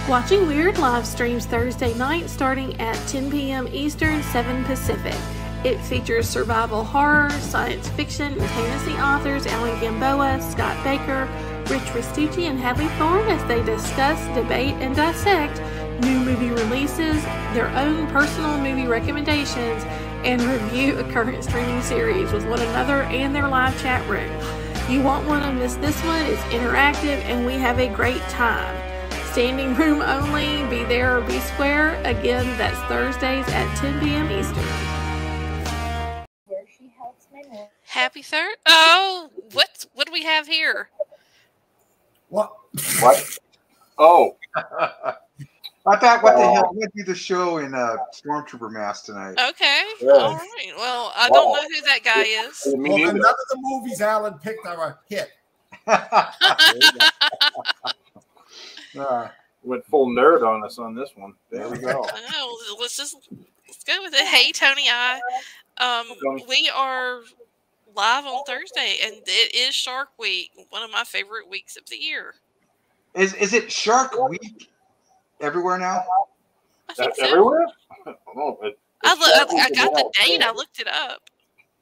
Watching Wyrd live streams Thursday night starting at 10 p.m. Eastern, 7 Pacific. It features survival horror, science fiction, and fantasy authors Alan Gamboa, Scott Baker, Rich Restucci, and Hadley Thorne as they discuss, debate, and dissect new movie releases, their own personal movie recommendations, and review a current streaming series with one another and their live chat room. You won't want to miss this one. It's interactive and we have a great time. Standing room only. Be there or be square. Again, that's Thursdays at 10 p.m. Eastern. Happy third? Oh, what do we have here? What? Oh. I thought, what the hell? I'm going to do the show in Stormtrooper mask tonight. Okay. Yeah. All right. Well, I don't know who that guy is. Well, none of the movies Alan picked are a hit. Went full nerd on us on this one. There we go. Let's go with it. Hey, Tony, we are live on Thursday, and it is Shark Week, one of my favorite weeks of the year. Is it Shark Week everywhere now? I think so. Everywhere? I got the date. I looked it up.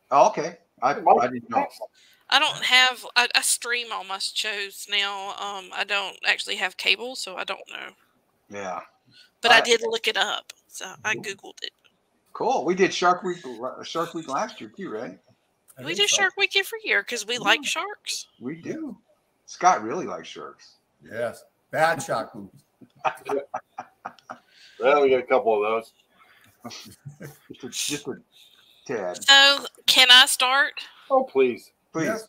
Oh, okay. I didn't know. I don't have. I stream all my shows now. I don't actually have cable, so I don't know. Yeah. But I did look it up, so I googled it. Cool. We did Shark Week last year too, right? We do Shark Week every year because we like sharks. We do. Scott really likes sharks. Yes. Bad shark movies. Well, we got a couple of those. just a tad. So, can I start? Oh, please. Please. Yes.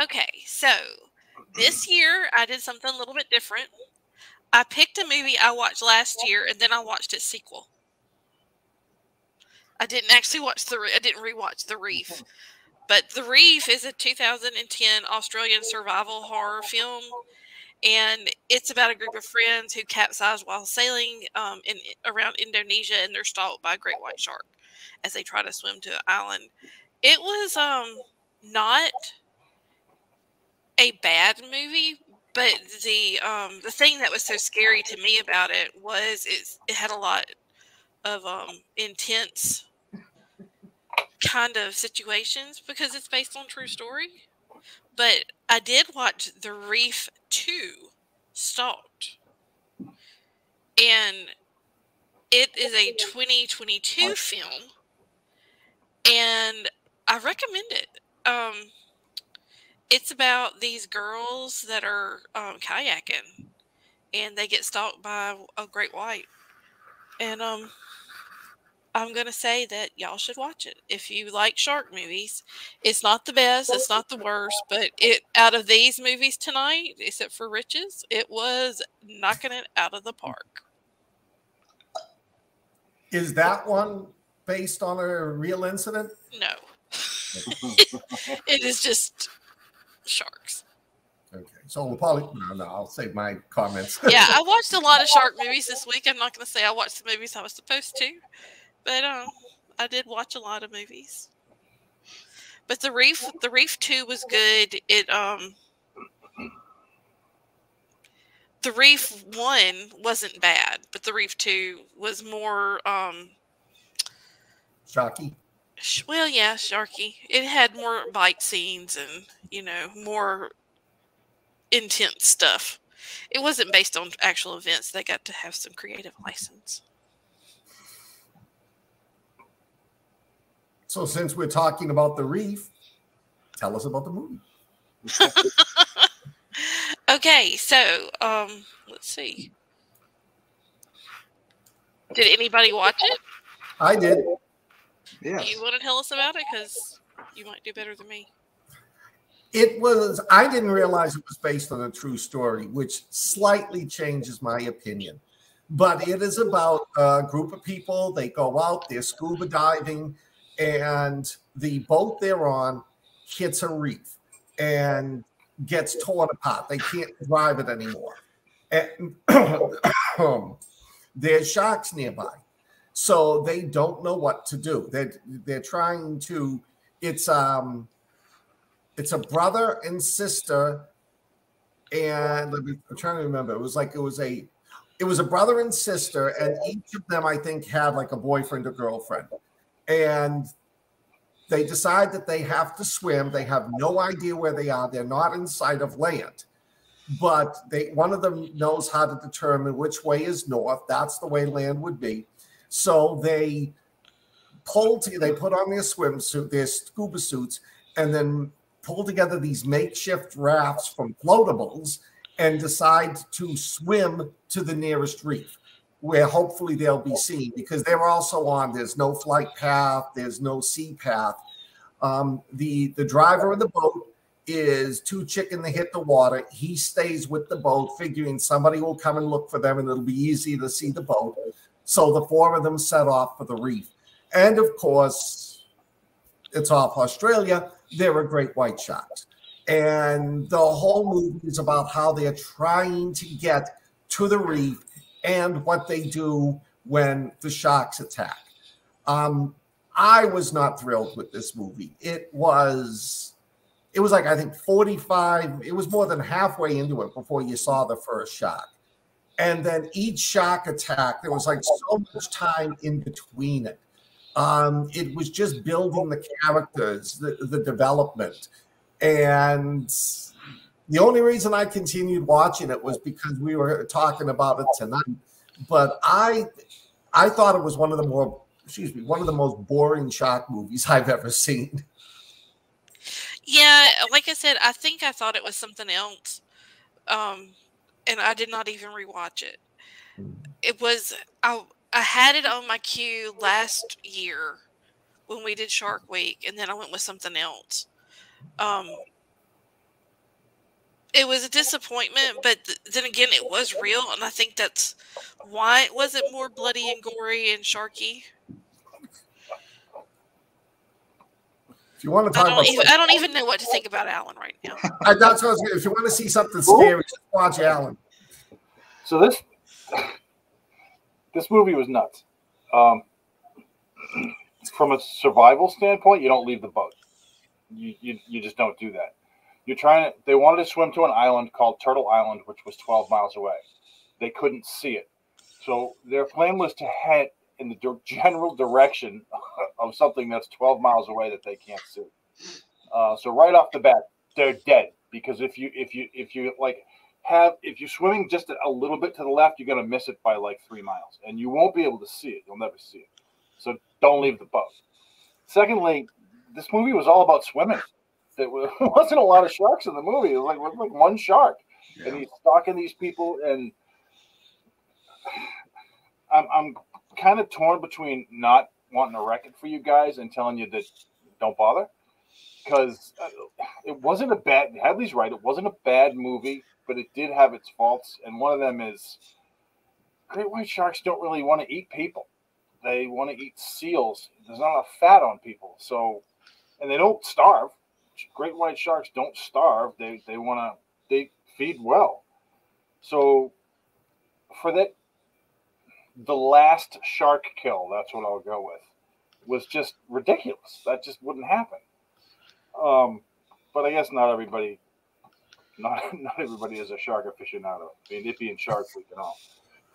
Okay, so this year I did something a little bit different. I picked a movie I watched last year, and then I watched its sequel. I didn't actually I didn't rewatch The Reef. But The Reef is a 2010 Australian survival horror film. And it's about a group of friends who capsize while sailing around Indonesia, and they're stalked by a great white shark as they try to swim to an island. It was not a bad movie, but the thing that was so scary to me about it was it had a lot of intense kind of situations because it's based on true story. But I did watch The Reef 2, Stalked. And it is a 2022 film. And I recommend it. It's about these girls that are kayaking. And they get stalked by a great white. And I'm going to say that y'all should watch it. If you like shark movies, it's not the best, it's not the worst, but out of these movies tonight, except for Rich's, it was knocking it out of the park. Is that one based on a real incident? No. It is just sharks. Okay, so we'll probably I'll save my comments. Yeah, I watched a lot of shark movies this week. I'm not going to say I watched the movies I was supposed to. But I did watch a lot of movies. But The Reef 2 was good. The Reef 1 wasn't bad, but The Reef 2 was more Sharky. Well, yeah, sharky. It had more bite scenes and, more intense stuff. It wasn't based on actual events. They got to have some creative license. So since we're talking about The Reef, tell us about the movie. Okay, so let's see. Did anybody watch it? I did. Yeah. You want to tell us about it? Because you might do better than me. I didn't realize it was based on a true story, which slightly changes my opinion. But it is about a group of people. They go out, they're scuba diving, and the boat they're on hits a reef and gets torn apart. They can't drive it anymore. And there's sharks nearby. So they don't know what to do. They're trying to, it's a brother and sister, and I'm trying to remember. It was it was a brother and sister, and each of them, I think, had like a boyfriend or girlfriend. And they decide that they have to swim. They have no idea where they are. They're not in sight of land. But one of them knows how to determine which way is north. That's the way land would be. So they put on their swimsuit, their scuba suits, and then pull together these makeshift rafts from floatables and decide to swim to the nearest reef, where hopefully they'll be seen, because they're also there's no flight path, there's no sea path. The driver of the boat is too chicken to hit the water. He stays with the boat, figuring somebody will come and look for them and it'll be easy to see the boat. So the four of them set off for the reef. And of course, it's off Australia. There are great white sharks. And the whole movie is about how they're trying to get to the reef and what they do when the sharks attack. I was not thrilled with this movie. It was like, I think 45, it was more than halfway into it before you saw the first shark. And then each shark attack, there was like so much time in between it. It was just building the characters, the development. And the only reason I continued watching it was because we were talking about it tonight. But I thought it was one of the most boring shark movies I've ever seen. Yeah, like I said, I think I thought it was something else. And I did not even rewatch it. It was, I had it on my queue last year when we did Shark Week, and then I went with something else. It was a disappointment, but then again, it was real, and I think that's why it wasn't more bloody and gory and sharky. If you want to talk I don't even know what to think about Alan right now. That's what I was gonna, if you want to see something scary, just watch Alan. So this movie was nuts. From a survival standpoint, you don't leave the boat. You just don't do that. They wanted to swim to an island called Turtle Island, which was 12 miles away. They couldn't see it. So their plan was to head in the general direction of something that's 12 miles away that they can't see. So right off the bat, they're dead, because if you're swimming just a little bit to the left, you're going to miss it by like 3 miles, and you won't be able to see it. You'll never see it. So don't leave the boat. Secondly, this movie was all about swimming. There wasn't a lot of sharks in the movie. It was like one shark, yeah. And he's stalking these people, and I'm kind of torn between not wanting to wreck it for you guys and telling you that don't bother, because it wasn't a bad. Hadley's right. It wasn't a bad movie, but it did have its faults, and one of them is great white sharks don't really want to eat people. They want to eat seals. There's not enough fat on people, so, and they don't starve. Great white sharks don't starve. They feed well. So for that, the last shark kill, that's what I'll go with, was just ridiculous. That just wouldn't happen. But I guess not everybody is a shark aficionado. I mean, it being Shark Week and all.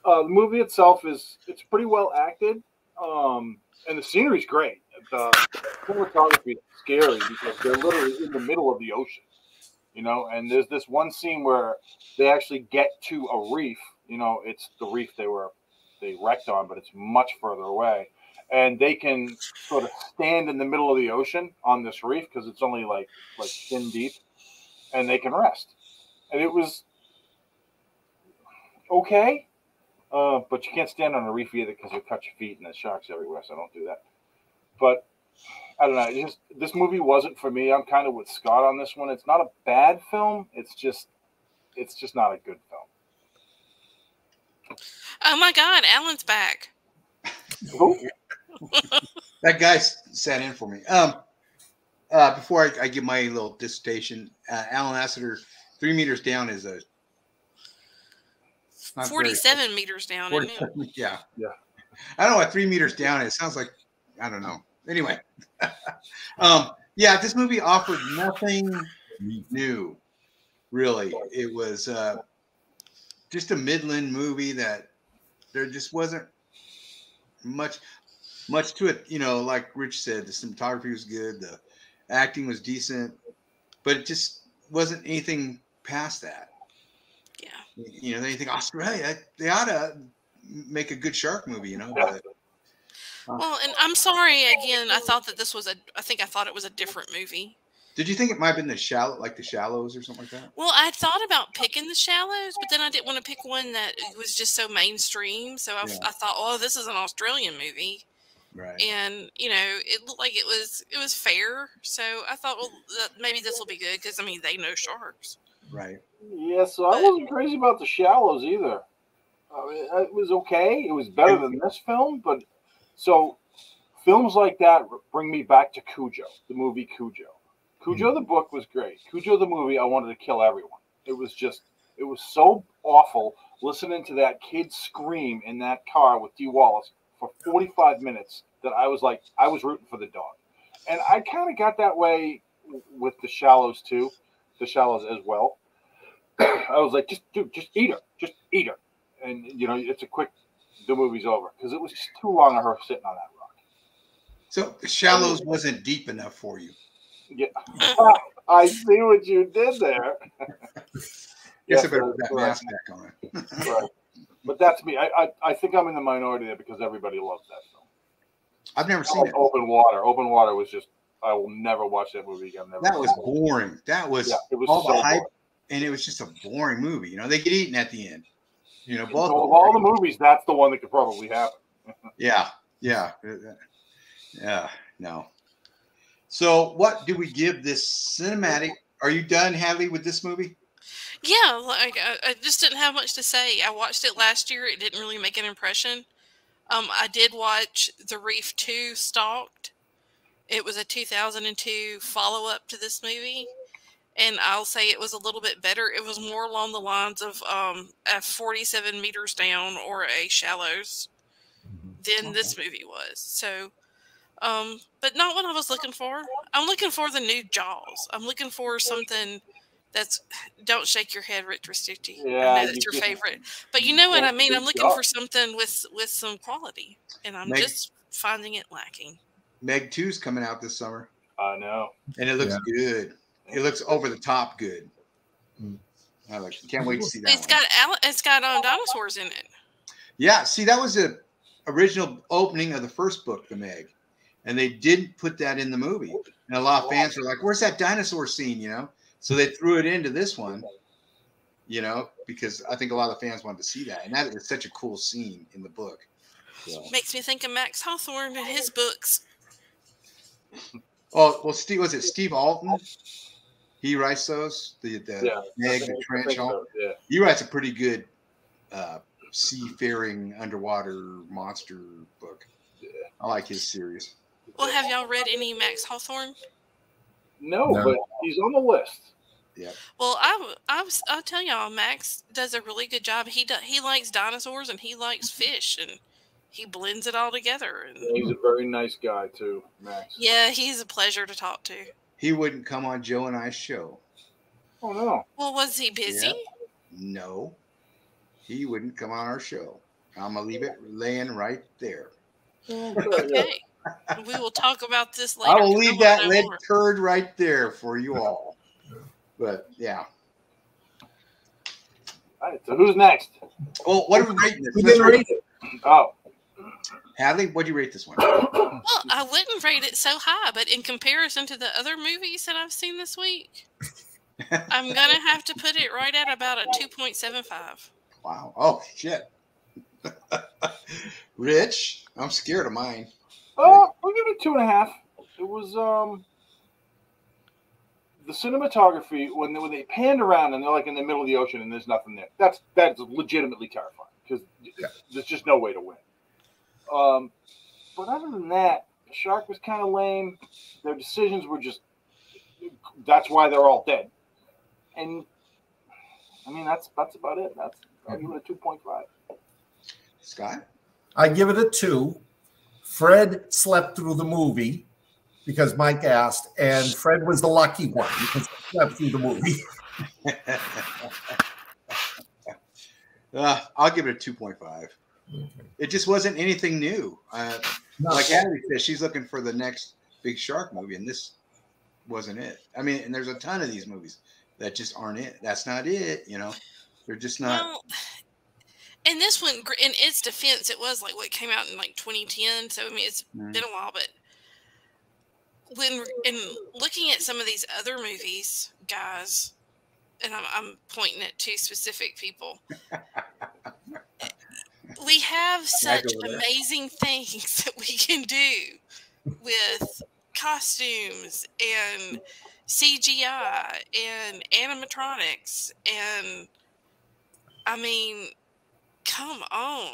The movie itself it's pretty well acted, and the scenery's great. The cinematography is scary because they're literally in the middle of the ocean, and there's this one scene where they actually get to a reef. It's the reef they wrecked on, but it's much further away, and they can sort of stand in the middle of the ocean on this reef because it's only like shin deep, and they can rest. And it was okay, but you can't stand on a reef either because you'll cut your feet and there's sharks everywhere, so don't do that. But I don't know. This movie wasn't for me. I'm kind of with Scott on this one. It's not a bad film. It's just not a good film. Oh my God, Alan's back. Who? That guy sat in for me. Before I give my little dissertation, Alan Lassiter, 3 meters down is 47 meters down. 47, yeah. I don't know what 3 meters down is. Sounds like, I don't know. Anyway, this movie offered nothing new, really. It was just a Midland movie that there just wasn't much to it. You know, like Rich said, the cinematography was good, the acting was decent, but it just wasn't anything past that. Yeah. You know, they think Australia, they ought to make a good shark movie, you know. But, well, and I'm sorry again. I thought that this was I thought it was a different movie. Did you think it might have been the Shallows or something like that? Well, I thought about picking the Shallows, but then I didn't want to pick one that was just so mainstream. So I thought, oh, this is an Australian movie, right? And you know, it looked like it was fair. So I thought, well, maybe this will be good because I mean they know sharks, right? Yeah, so I wasn't crazy about the Shallows either. I mean, it was okay. It was better than this film, but so films like that bring me back to Cujo, the movie Cujo. Cujo the book was great. Cujo the movie, I wanted to kill everyone. It was so awful listening to that kid scream in that car with Dee Wallace for 45 minutes that I was rooting for the dog. And I kind of got that way with the Shallows too, the Shallows as well. I was like, just eat her. And, you know, it's the movie's over because it was just too long of her sitting on that rock. So the Shallows wasn't deep enough for you. Yeah, I see what you did there. Yes, I better put that mask back on. Right. But that's me. I think I'm in the minority there because everybody loves that film. I've never seen it. Open Water. Open Water was just, I will never watch that movie again. That was boring. That was, it was all so the hype, boring. And it was just a boring movie. You know, they get eaten at the end. You know, both of all the movies, that's the one that could probably happen. Yeah. No. So, what do we give this cinematic? Are you done, Hadley, with this movie? Yeah, like I just didn't have much to say. I watched it last year. It didn't really make an impression. I did watch The Reef 2 Stalked. It was a 2002 follow-up to this movie. And I'll say it was a little bit better. It was more along the lines of a 47 meters down or a Shallows than this movie was. So, but not what I was looking for. I'm looking for the new Jaws. I'm looking for something that's, don't shake your head, Rich Restucci. Yeah, I know that's your favorite. But you know what I mean? I'm looking for something with some quality. And I'm just finding it lacking. Meg 2's coming out this summer. I know. And it looks good. It looks over the top good. I can't wait to see that. It's got dinosaurs in it. Yeah, see, that was the original opening of the first book, The Meg. And they didn't put that in the movie. And a lot of fans were like, where's that dinosaur scene, you know? So they threw it into this one, you know, because I think a lot of fans wanted to see that. And that is such a cool scene in the book. So. Makes me think of Max Hawthorne and his books. Oh, well, was it Steve Alton? He writes those, the Meg, the Trench. So, yeah. He writes a pretty good seafaring underwater monster book. Yeah. I like his series. Well, have y'all read any Max Hawthorne? No, but he's on the list. Yeah. Well, I'll tell y'all, Max does a really good job. He likes dinosaurs and he likes fish and he blends it all together. And he's a very nice guy too, Max. Yeah, he's a pleasure to talk to. He wouldn't come on Joe and I's show. Oh no. Well, was he busy? Yeah. No, he wouldn't come on our show. I'm gonna leave it laying right there. Okay. We will talk about this later. I will leave that lead turd right there for you all. But yeah. All right, so who's next? Well, what are we rating this? We didn't rate it. Oh. Hadley, what'd you rate this one? Well, I wouldn't rate it so high, but in comparison to the other movies that I've seen this week, I'm going to have to put it right at about a 2.75. Wow. Oh, shit. Rich, I'm scared of mine. Oh, we'll give it 2.5. It was the cinematography when they panned around and they're like in the middle of the ocean and there's nothing there. That's legitimately terrifying because there's just no way to win. But other than that, the shark was kind of lame. Their decisions were that's why they're all dead. And I mean that's about it. I'll give it a 2.5. Scott? I give it a 2. Fred slept through the movie because Mike asked, and Fred was the lucky one because he slept through the movie. I'll give it a 2.5. Okay. It just wasn't anything new. No. Like Abby said, she's looking for the next big shark movie, and this wasn't it. I mean, and there's a ton of these movies that just aren't it. That's not it. You know, they're just not. Well, and this one, in its defense, it was like what came out in like 2010. So I mean, it's been a while. But when in looking at some of these other movies, guys, and I'm pointing at two specific people. We have such amazing things that we can do with costumes and CGI and animatronics. And I mean, come on.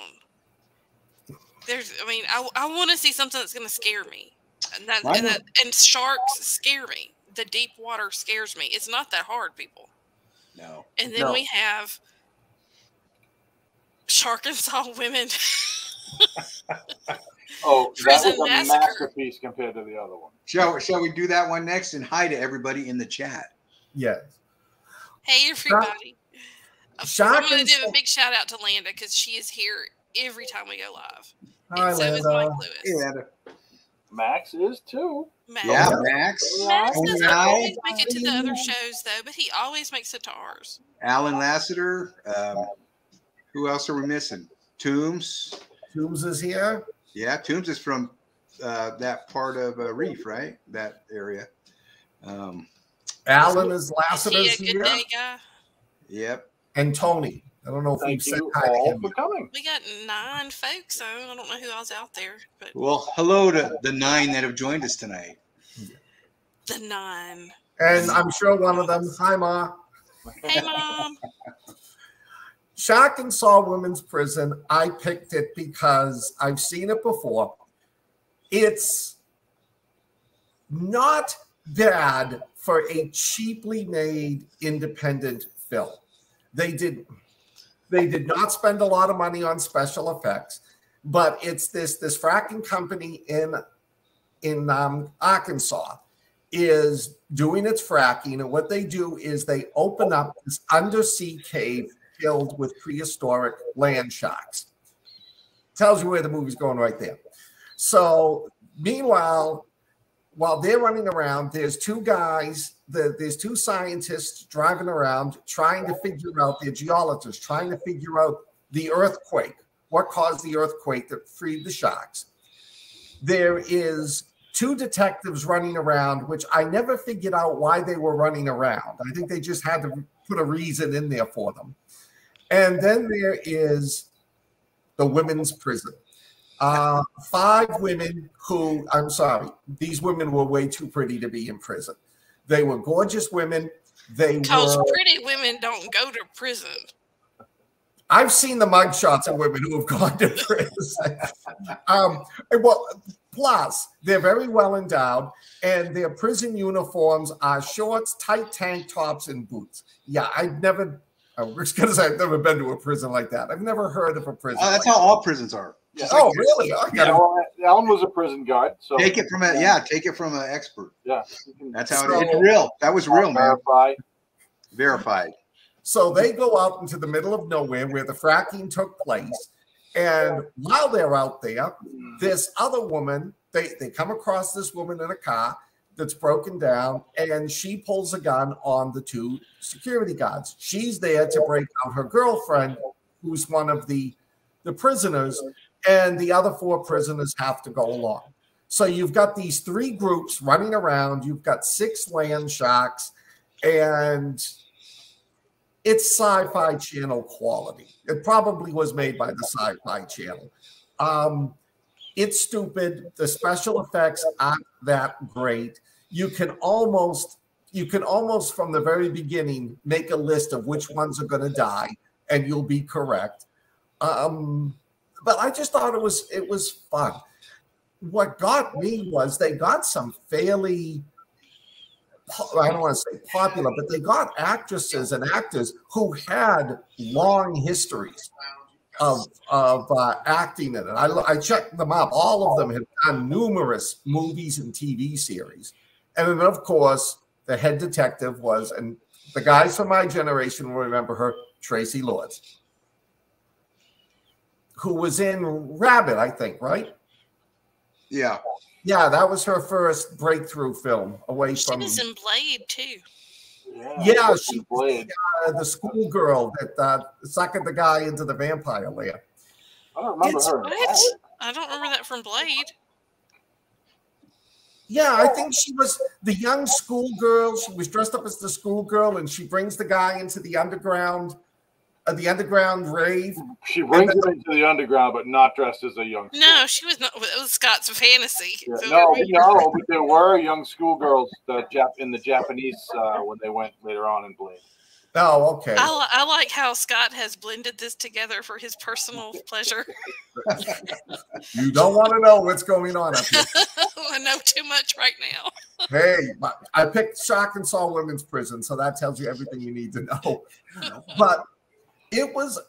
I want to see something that's going to scare me. And sharks scare me. The deep water scares me. It's not that hard, people. No. And then we have Sharkansas women. Oh, that was a Massacre. masterpiece compared to the other one. Shall we do that one next? And hi to everybody in the chat. Yes. Hey, everybody. I'm going to do a big shout out to Landa because she is here every time we go live. Hi, and so is Mike Lewis. Hey, Landa. Max is too. Max. Yeah, Max. Max doesn't always make it to the other shows, though, but he always makes it to ours. Alan Lassiter. Who else are we missing? Toombs. Toombs is here. Yeah, Toombs is from that part of Reef, right? That area. Alan is Lassiter's Is he a here. good day guy? Yep. And Tony. I don't know if we've Thank said you hi to all him. for coming. We got 9 folks, so I don't know who else out there, but Well, hello to the 9 that have joined us tonight. the 9. And I'm sure one of them, hi, Ma. Hey, Mom. Sharkansas Women's Prison, I picked it because I've seen it before. It's not bad for a cheaply made independent film. They did not spend a lot of money on special effects, but it's this fracking company in Arkansas is doing its fracking, and what they do is they open up this undersea cave filled with prehistoric land sharks. Tells you where the movie's going right there. So meanwhile, while they're running around, there's two guys, there's two scientists driving around trying to figure out, they're geologists, trying to figure out the earthquake, what caused the earthquake that freed the sharks. There is 2 detectives running around, which I never figured out why they were running around. I think they just had to put a reason in there for them. And then there is the women's prison. 5 women who, I'm sorry, these women were way too pretty to be in prison. They were gorgeous women. Because pretty women don't go to prison. I've seen the mugshots of women who have gone to prison. Well, plus, they're very well endowed, and their prison uniforms are shorts, tight tank tops, and boots. Yeah, I was going to say I've never been to a prison like that. I've never heard of a prison. That's how all prisons are. Yeah. Oh, really? Alan was a prison guard. So Take it from an expert. Yeah. That's how it's real. That was real, man. Verified. So they go out into the middle of nowhere where the fracking took place. And while they're out there, this other woman, they come across this woman in a car that's broken down, and she pulls a gun on the 2 security guards. She's there to break out her girlfriend, who's one of the prisoners, and the other 4 prisoners have to go along. So you've got these 3 groups running around. You've got 6 land sharks, and it's Sci-Fi Channel quality. It probably was made by the Sci-Fi Channel. It's stupid. The special effects aren't that great. You can almost from the very beginning make a list of which ones are going to die, and you'll be correct. But I just thought it was fun. What got me was they got some fairly, I don't want to say popular, but they got actresses and actors who had long histories of acting in it. I checked them up. All of them have done numerous movies and TV series. And then, of course, the head detective was, and the guys from my generation will remember her, Tracy Lords. who was in Rabbit, I think, right? Yeah. Yeah, that was her first breakthrough film away She from. was in Blade too. Yeah, she was the schoolgirl that suckered the guy into the vampire lair. I don't remember her. What? I don't remember that from Blade. Yeah, I think she was the young schoolgirl. She was dressed up as the schoolgirl, and she brings the guy into the underground rave. She brings him into the underground, but not dressed as a young. No, she was not. It was Scott's fantasy. Yeah, So no, but there were young schoolgirls in the Japanese when they went later on in Blade. Oh, okay. I like how Scott has blended this together for his personal pleasure. You don't want to know what's going on up here. I know too much right now. Hey, I picked Sharkansas Women's Prison, so that tells you everything you need to know. But it was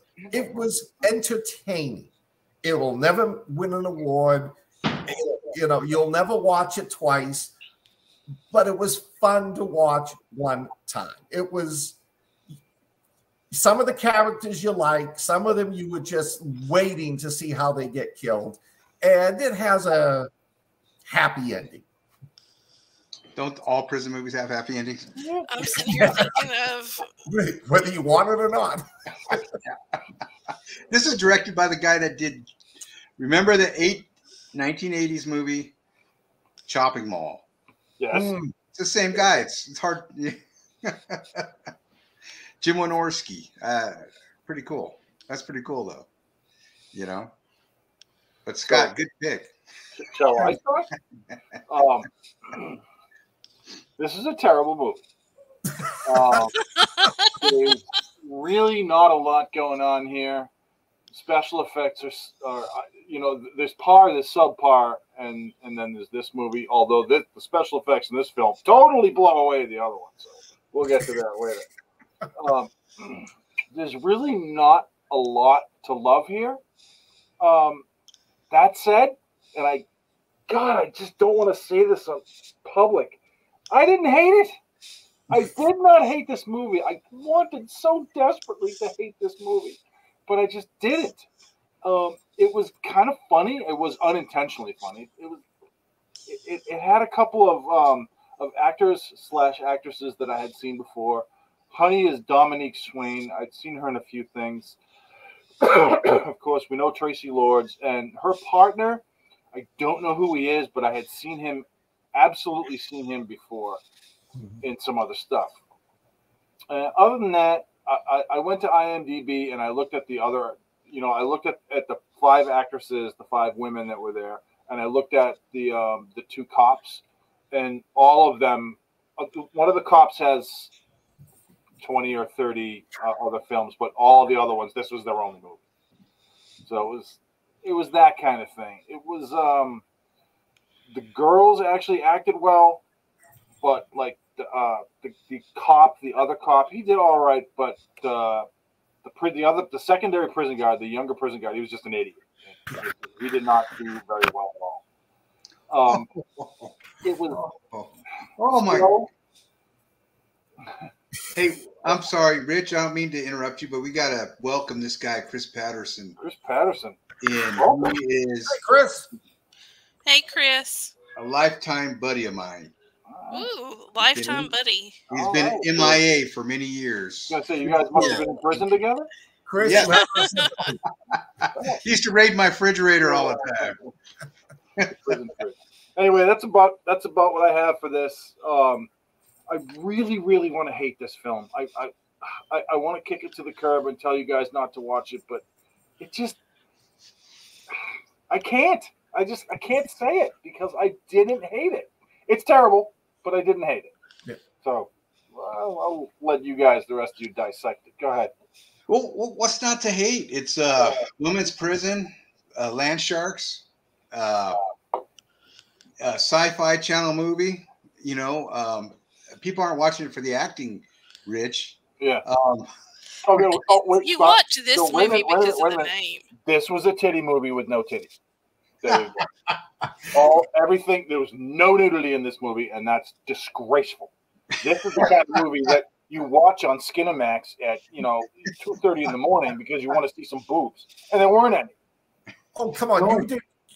entertaining. It will never win an award. You'll never watch it twice, but it was fun to watch one time. It was some of the characters you like, some of them you were just waiting to see how they get killed, and it has a happy ending. Don't all prison movies have happy endings? I'm sitting here thinking of whether you want it or not. This is directed by the guy that did. Remember the 1980s movie Chopping Mall? Yes, it's the same guy. It's hard. Jim Wynorski. Pretty cool. That's pretty cool, though. But Scott, good pick. So I thought this is a terrible movie. There's really not a lot going on here. Special effects are there's par, there's subpar, and then there's this movie. Although the special effects in this film totally blow away the other one. So we'll get to that later. There's really not a lot to love here. That said, and I just don't want to say this on public. I didn't hate it. I did not hate this movie. I wanted so desperately to hate this movie, but I just didn't. It was kind of funny. It was unintentionally funny. It had a couple of actors/actresses that I had seen before. Honey is Dominique Swain. I'd seen her in a few things. Of course, we know Tracy Lords, and her partner, I don't know who he is, but I had absolutely seen him before in some other stuff. Other than that, I went to IMDb and I looked at the other, I looked at the 5 actresses, the 5 women that were there, and I looked at the 2 cops, and all of them, one of the cops has 20 or 30 other films, but all the other ones, this was their only movie. So it was that kind of thing. It was the girls actually acted well, but like the other cop, he did all right, but the secondary prison guard, the younger prison guard, he was just an idiot. He did not do very well at all. It was. Oh my God. Hey, I'm sorry, Rich. I don't mean to interrupt you, but we gotta welcome this guy, Chris Patterson. Chris Patterson. He is Hey, Chris. Hey, Chris. a lifetime buddy of mine. Ooh, lifetime buddy. He's been MIA for many years. I was gonna say, you guys must have been in prison together? Chris. Yeah. He used to raid my refrigerator all the time. Anyway, that's about what I have for this. I really, really want to hate this film. I want to kick it to the curb and tell you guys not to watch it, but it just, I can't. I can't say it because I didn't hate it. It's terrible, but I didn't hate it. Yeah. So I'll let you guys, the rest of you, dissect it. Go ahead. Well, what's not to hate? It's women's prison, land sharks, Sci-Fi Channel movie. People aren't watching it for the acting, Rich. Yeah. Wait, you watch this movie because of the name. This was a titty movie with no titties. There you go. Everything. There was no nudity in this movie, and that's disgraceful. This is the kind of movie that you watch on Skinamax at 2:30 in the morning because you want to see some boobs, and there weren't any. Oh, come on.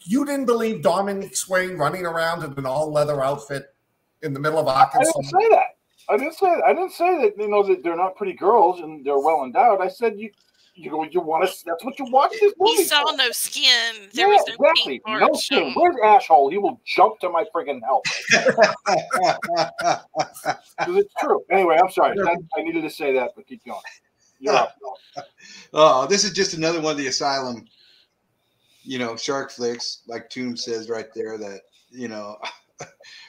You didn't believe Dominic Swain running around in an all-leather outfit in the middle of Arkansas? I didn't say that. I didn't say that, that they're not pretty girls and they're well endowed. I said you want to. That's what you watch this movie. He saw for. no skin. There was no exactly. pink No parts. skin. Where's asshole? He will jump to my friggin' help. Because it's true. Anyway, I'm sorry. I needed to say that, but keep going. You're up. Oh, this is just another one of the Asylum, shark flicks, like Toom says right there. That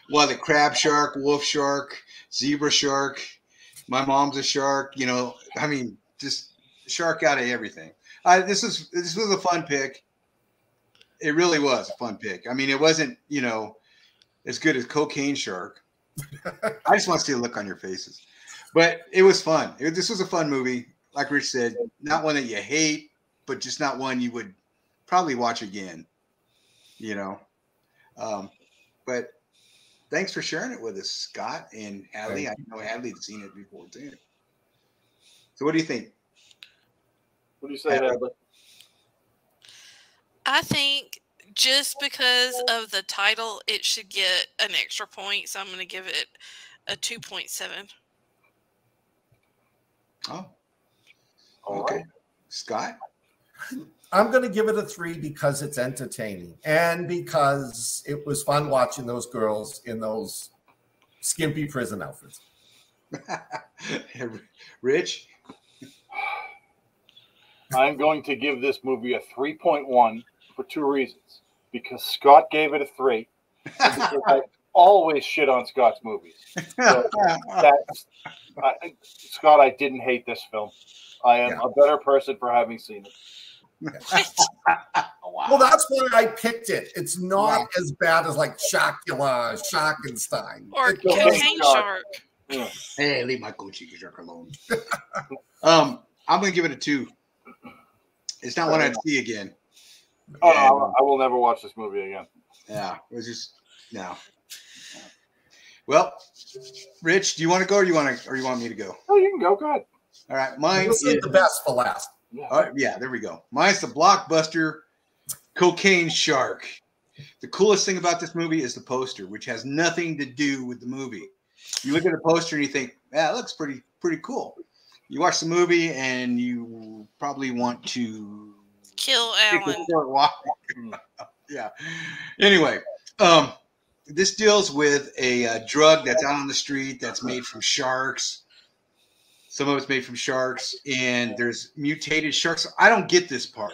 one of the crab shark, wolf shark, zebra shark. My mom's a shark. Just shark out of everything. This was a fun pick. It really was a fun pick. I mean, it wasn't as good as Cocaine Shark. I just want to see the look on your faces, but it was fun. This was a fun movie. Like Rich said, not one that you hate, but just not one you would probably watch again. But thanks for sharing it with us, Scott and Hadley. I know Hadley'd seen it before too. So what do you think? What do you say, Hadley? I think just because of the title, it should get an extra point. So I'm going to give it a 2.7. Oh. Okay. Right. Scott? I'm going to give it a 3 because it's entertaining and because it was fun watching those girls in those skimpy prison outfits. Rich? I'm going to give this movie a 3.1 for 2 reasons. Because Scott gave it a 3. And because I always shit on Scott's movies. So Scott, I didn't hate this film. I am a better person for having seen it. Wow. Well, that's why I picked it. It's not as bad as like Shocula, Sharkansas. Or Cocaine Shark. Yeah. Hey, leave my Cocaine Shark alone. I'm going to give it a 2. It's not one I'd see again. Oh, no, I will never watch this movie again. Yeah, it was just no. Well, Rich, do you want to go, or you want me to go? Oh, you can go. Go ahead. All right, mine This is the best for last. Yeah, there we go. Mine's the blockbuster Cocaine Shark. The coolest thing about this movie is the poster, which has nothing to do with the movie. You look at the poster and you think, "Yeah, it looks pretty cool." You watch the movie and you probably want to kill Alan. Yeah. Anyway, this deals with a drug that's out on the street that's made from sharks. Some of it's made from sharks, and there's mutated sharks. I don't get this part.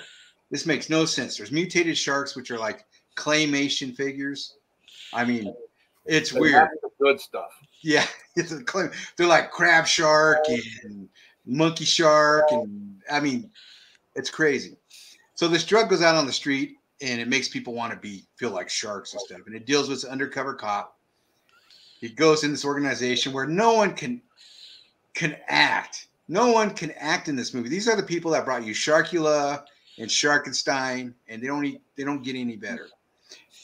This makes no sense. There's mutated sharks, which are like claymation figures. I mean, it's weird. The good stuff. Yeah, they're like crab shark and monkey shark, and I mean, it's crazy. So this drug goes out on the street, and it makes people want to feel like sharks and stuff. And it deals with this undercover cop. He goes in this organization where no one can act. No one can act in this movie. These are the people that brought you Sharkula and Sharkenstein, and they don't get any better.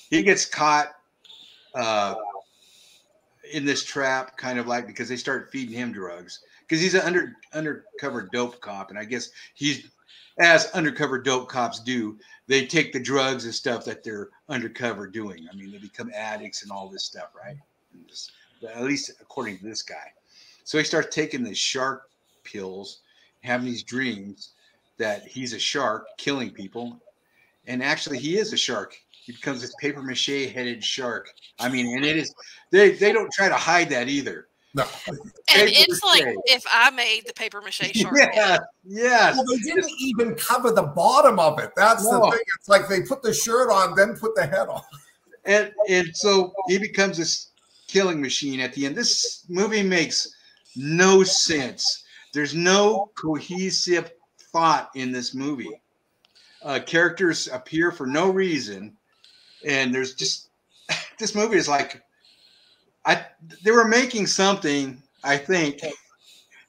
He gets caught in this trap, kind of like, because they start feeding him drugs because he's an undercover dope cop, and I guess he's, as undercover dope cops do, they take the drugs and stuff that they're undercover doing. I mean, they become addicts and all this stuff, right? At least according to this guy. So he starts taking the shark pills, having these dreams that he's a shark killing people. And actually, he is a shark. He becomes this paper mache headed shark. I mean, and it is, they don't try to hide that either. No. And it's like if I made the paper mache shark. Yeah, yes. Well, they didn't even cover the bottom of it. That's the thing. It's like they put the shirt on, then put the head on. And so he becomes this killing machine at the end. This movie makes no sense. There's no cohesive thought in this movie. Characters appear for no reason, and there's just this movie is like they were making something, I think,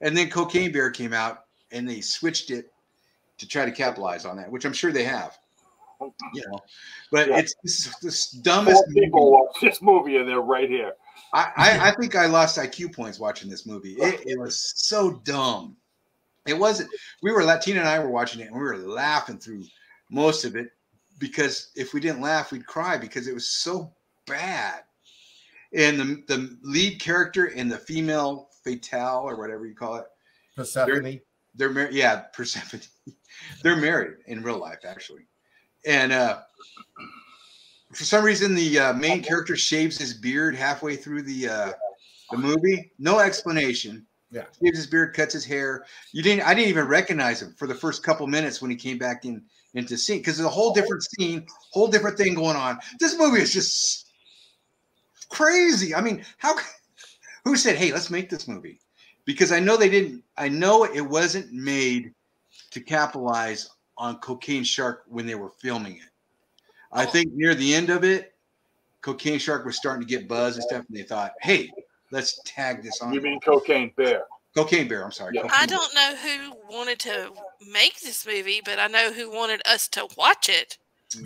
and then Cocaine Bear came out and they switched it to try to capitalize on that, which I'm sure they have. You know, but it's this dumbest people watch this movie and they're right here. I think I lost IQ points watching this movie. It was so dumb. It wasn't. We were Tina and I were watching it and we were laughing through most of it, because if we didn't laugh, we'd cry because it was so bad. And the lead character and the female fatale or whatever you call it, Persephone. They're married. Yeah, Persephone. They're married in real life, actually. And for some reason, the main character shaves his beard halfway through the movie. No explanation. Yeah, shaves his beard, cuts his hair. I didn't even recognize him for the first couple minutes when he came back into scene because there's a whole different scene, whole different thing going on. This movie is just crazy. I mean, who said, "Hey, let's make this movie"? Because I know they didn't. I know it wasn't made to capitalize on Cocaine Shark when they were filming it. I think near the end of it, Cocaine Shark was starting to get buzz and stuff, and they thought, "Hey, let's tag this on." You mean Cocaine Bear? Cocaine Bear. I'm sorry. Yeah. I don't know who wanted to make this movie, but I know who wanted us to watch it.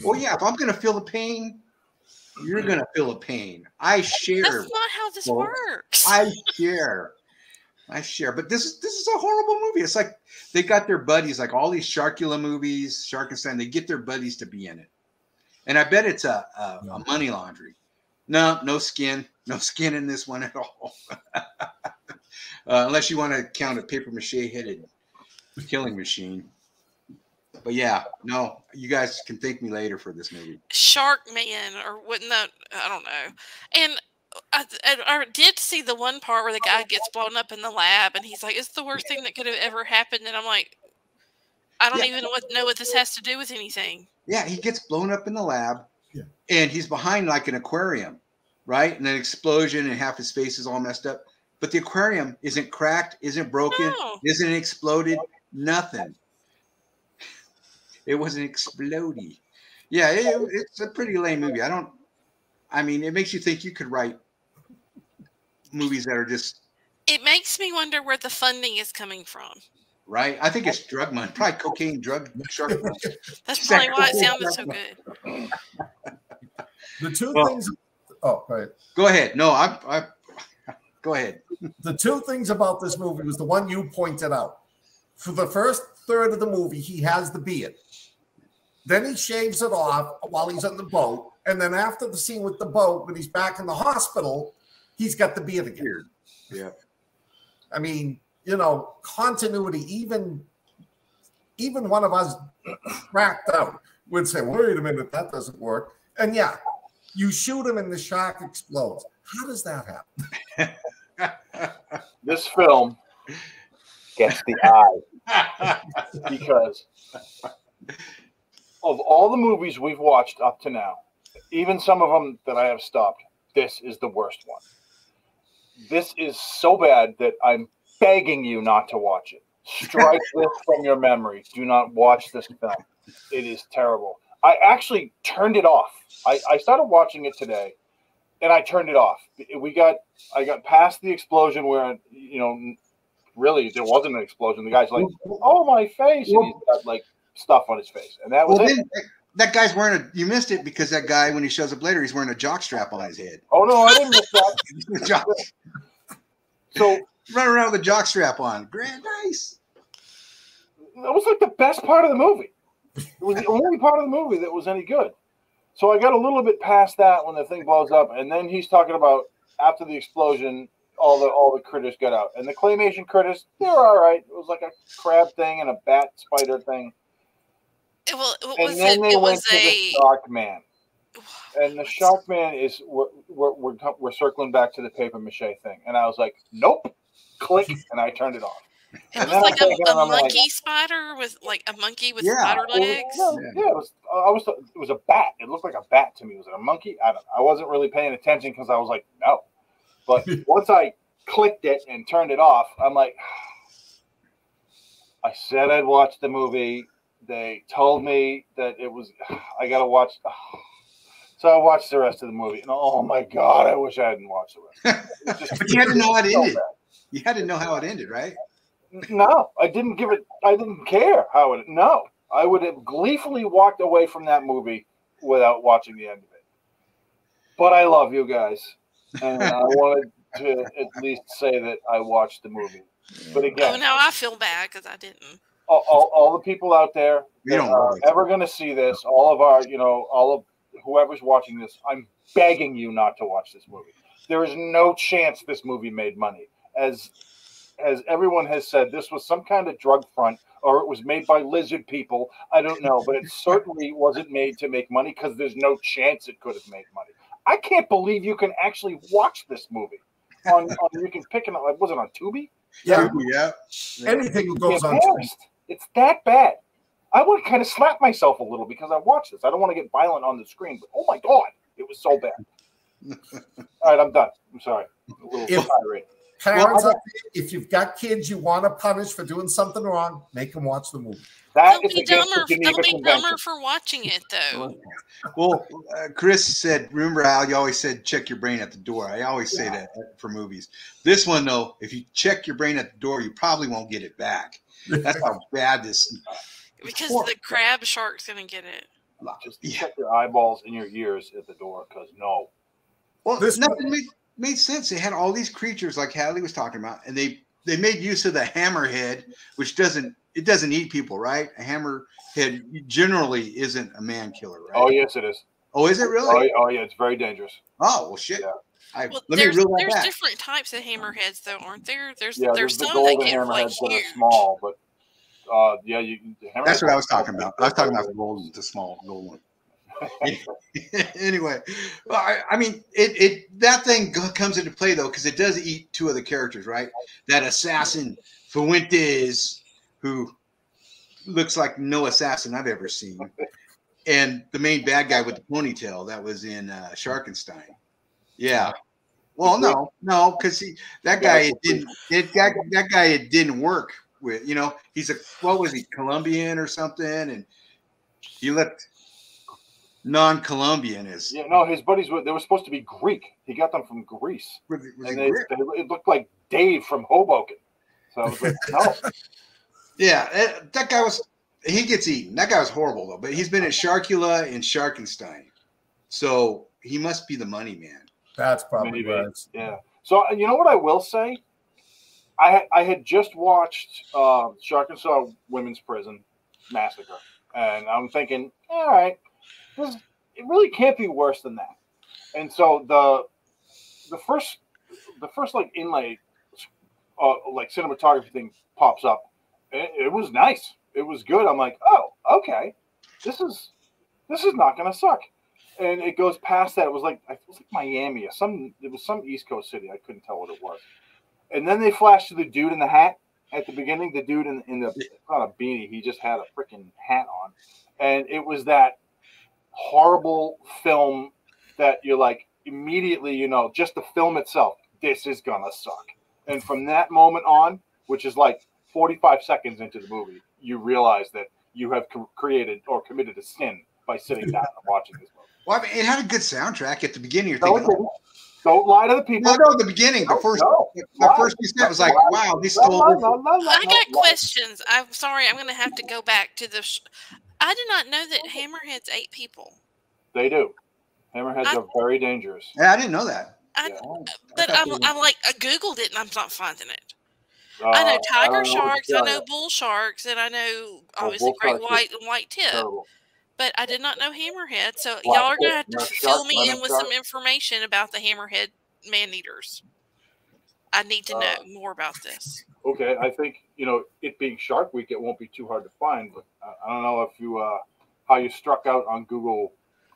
Well, yeah. If I'm going to feel the pain, you're going to feel the pain. I share. That's not how this works. I share. But this is a horrible movie. It's like they got their buddies, like all these Sharkula movies, Sharkansas. They get their buddies to be in it, and I bet it's a money laundry. No skin in this one at all. Unless you want to count a paper mache headed killing machine. But yeah, no, you guys can thank me later for this movie. Shark Man, or wouldn't that? I don't know. And I did see the one part where the guy gets blown up in the lab, and he's like, "It's the worst thing that could have ever happened." And I'm like, I don't even know what this has to do with anything. Yeah, he gets blown up in the lab, and he's behind like an aquarium, right? And an explosion, and half his face is all messed up. But the aquarium isn't cracked, isn't broken, isn't exploded, nothing. It wasn't explodey. Yeah, it's a pretty lame movie. I mean, it makes you think you could write movies that are just. It makes me wonder where the funding is coming from. Right? I think it's drug money. Probably cocaine, shark money. That's probably why it sounded so good. The two things. Oh, go ahead. Go ahead. No, I go ahead. The two things about this movie was the one you pointed out. For the first third of the movie, he has the beard. Then he shaves it off while he's on the boat. And then after the scene with the boat, when he's back in the hospital, he's got the beard again. Yeah. I mean, continuity, even one of us cracked out would say, wait a minute, that doesn't work. And yeah, you shoot him and the shark explodes. How does that happen? This film gets the eye because of all the movies we've watched up to now, even some of them that I have stopped, this is the worst one. This is so bad that I'm begging you not to watch it. Strike this from your memory. Do not watch this film. It is terrible. I actually turned it off. I started watching it today, and I turned it off. I got past the explosion where, really there wasn't an explosion. The guy's like, "Oh, my face," and he's got like stuff on his face, and that was it. That guy's wearing you missed it because that guy, when he shows up later, he's wearing a jock strap on his head. Oh no, I didn't miss that. So running around with a jock strap on. Grand nice. That was like the best part of the movie. It was the only part of the movie that was any good. So I got a little bit past that when the thing blows up, and then he's talking about after the explosion, all the critters got out. And the claymation critters, they're all right. It was like a crab thing and a bat spider thing. And then they went to the Shark Man. And the Shark Man is we're circling back to the paper mache thing. And I was like, nope. Click, and I turned it off. It was like a monkey spider with like a monkey with spider legs. It was a bat. It looked like a bat to me. Was it a monkey? I don't know. I wasn't really paying attention because I was like, no. But once I clicked it and turned it off, I'm like, I said I'd watch the movie. They told me that it was, I got to watch. So I watched the rest of the movie. And oh my God, I wish I hadn't watched the rest. But you had to know how it ended. You had to know how it ended, right? No, I didn't care how it, no. I would have gleefully walked away from that movie without watching the end of it. But I love you guys. And I wanted to at least say that I watched the movie. But again. Oh, now I feel bad because I didn't. all the people out there that are ever going to see this, all of our, all of whoever's watching this, I'm begging you not to watch this movie. There is no chance this movie made money. As everyone has said, this was some kind of drug front, or it was made by lizard people. I don't know, but it certainly wasn't made to make money because there's no chance it could have made money. I can't believe you can actually watch this movie on you can pick it up. Was it on Tubi? Yeah. Yeah. Anything goes on. It's that bad. I would kind of slap myself a little because I watched this. I don't want to get violent on the screen, but oh my God, it was so bad. All right, I'm done. I'm sorry. A little tirade. Parents, if you've got kids you want to punish for doing something wrong, make them watch the movie. They'll be dumber for watching it, though. Well, Chris said, remember how you always said check your brain at the door? I always say that for movies. This one, though, if you check your brain at the door, you probably won't get it back. That's how bad this is. Because the crab shark's going to get it. Just check your eyeballs and your ears at the door, because no. Well, nothing made sense. They had all these creatures like Hadley was talking about, and they made use of the hammerhead, which doesn't eat people, right? A hammerhead generally isn't a man killer, right? Oh, yes, it is. Oh, is it really? Oh yeah, it's very dangerous. Oh, well, shit. Yeah. There's different types of hammerheads, though, aren't there? There's some that get like huge. That are small, but that's what I was talking about. I was talking about the golden, the small golden one. Anyway, I mean, that thing comes into play though, because it does eat two of the characters, right? That assassin Fuentes, who looks like no assassin I've ever seen, and the main bad guy with the ponytail that was in Sharkansas. Yeah. Well, no, because that guy it didn't work with. He's what was he, Colombian or something, and he looked non-Colombian is. Yeah, no, his buddies they were supposed to be Greek. He got them from Greece. It looked like Dave from Hoboken. So I was like, no. Yeah, that guy he gets eaten. That guy was horrible though, but he's been at Sharkula and Sharkansas. So he must be the money man. That's probably right. Yeah. So you know what I will say? I had just watched Sharkansas Women's Prison Massacre, and I'm thinking, all right, it really can't be worse than that. And so the first like inlay like cinematography thing pops up. It was nice. It was good. I'm like, oh, okay, this is not gonna suck. And it goes past that. It was like Miami or it was some East Coast city. I couldn't tell what it was. And then they flash to the dude in the hat at the beginning. The dude in the not a beanie. He just had a freaking hat on, and it was that horrible film that you're like immediately, just the film itself. This is gonna suck. And from that moment on, which is like 45 seconds into the movie, you realize that you have created or committed a sin by sitting down and watching this movie. Well, I mean, it had a good soundtrack at the beginning. You're thinking, don't lie to the people. No, the beginning, the first percent was like, wow, this stole. I got questions. I'm sorry, I'm going to have to go back to the. I did not know that hammerheads ate people. They do. Hammerheads are very dangerous. Yeah, I didn't know that. But I'm like, I googled it and I'm not finding it. I know tiger sharks, I know bull sharks, and I know obviously great white and white tip. Terrible. But I did not know hammerhead. So y'all are going to have to fill me in with some information about the hammerhead man-eaters. I need to know more about this. Okay, I think, it being Shark Week, it won't be too hard to find. But I don't know if you how you struck out on Google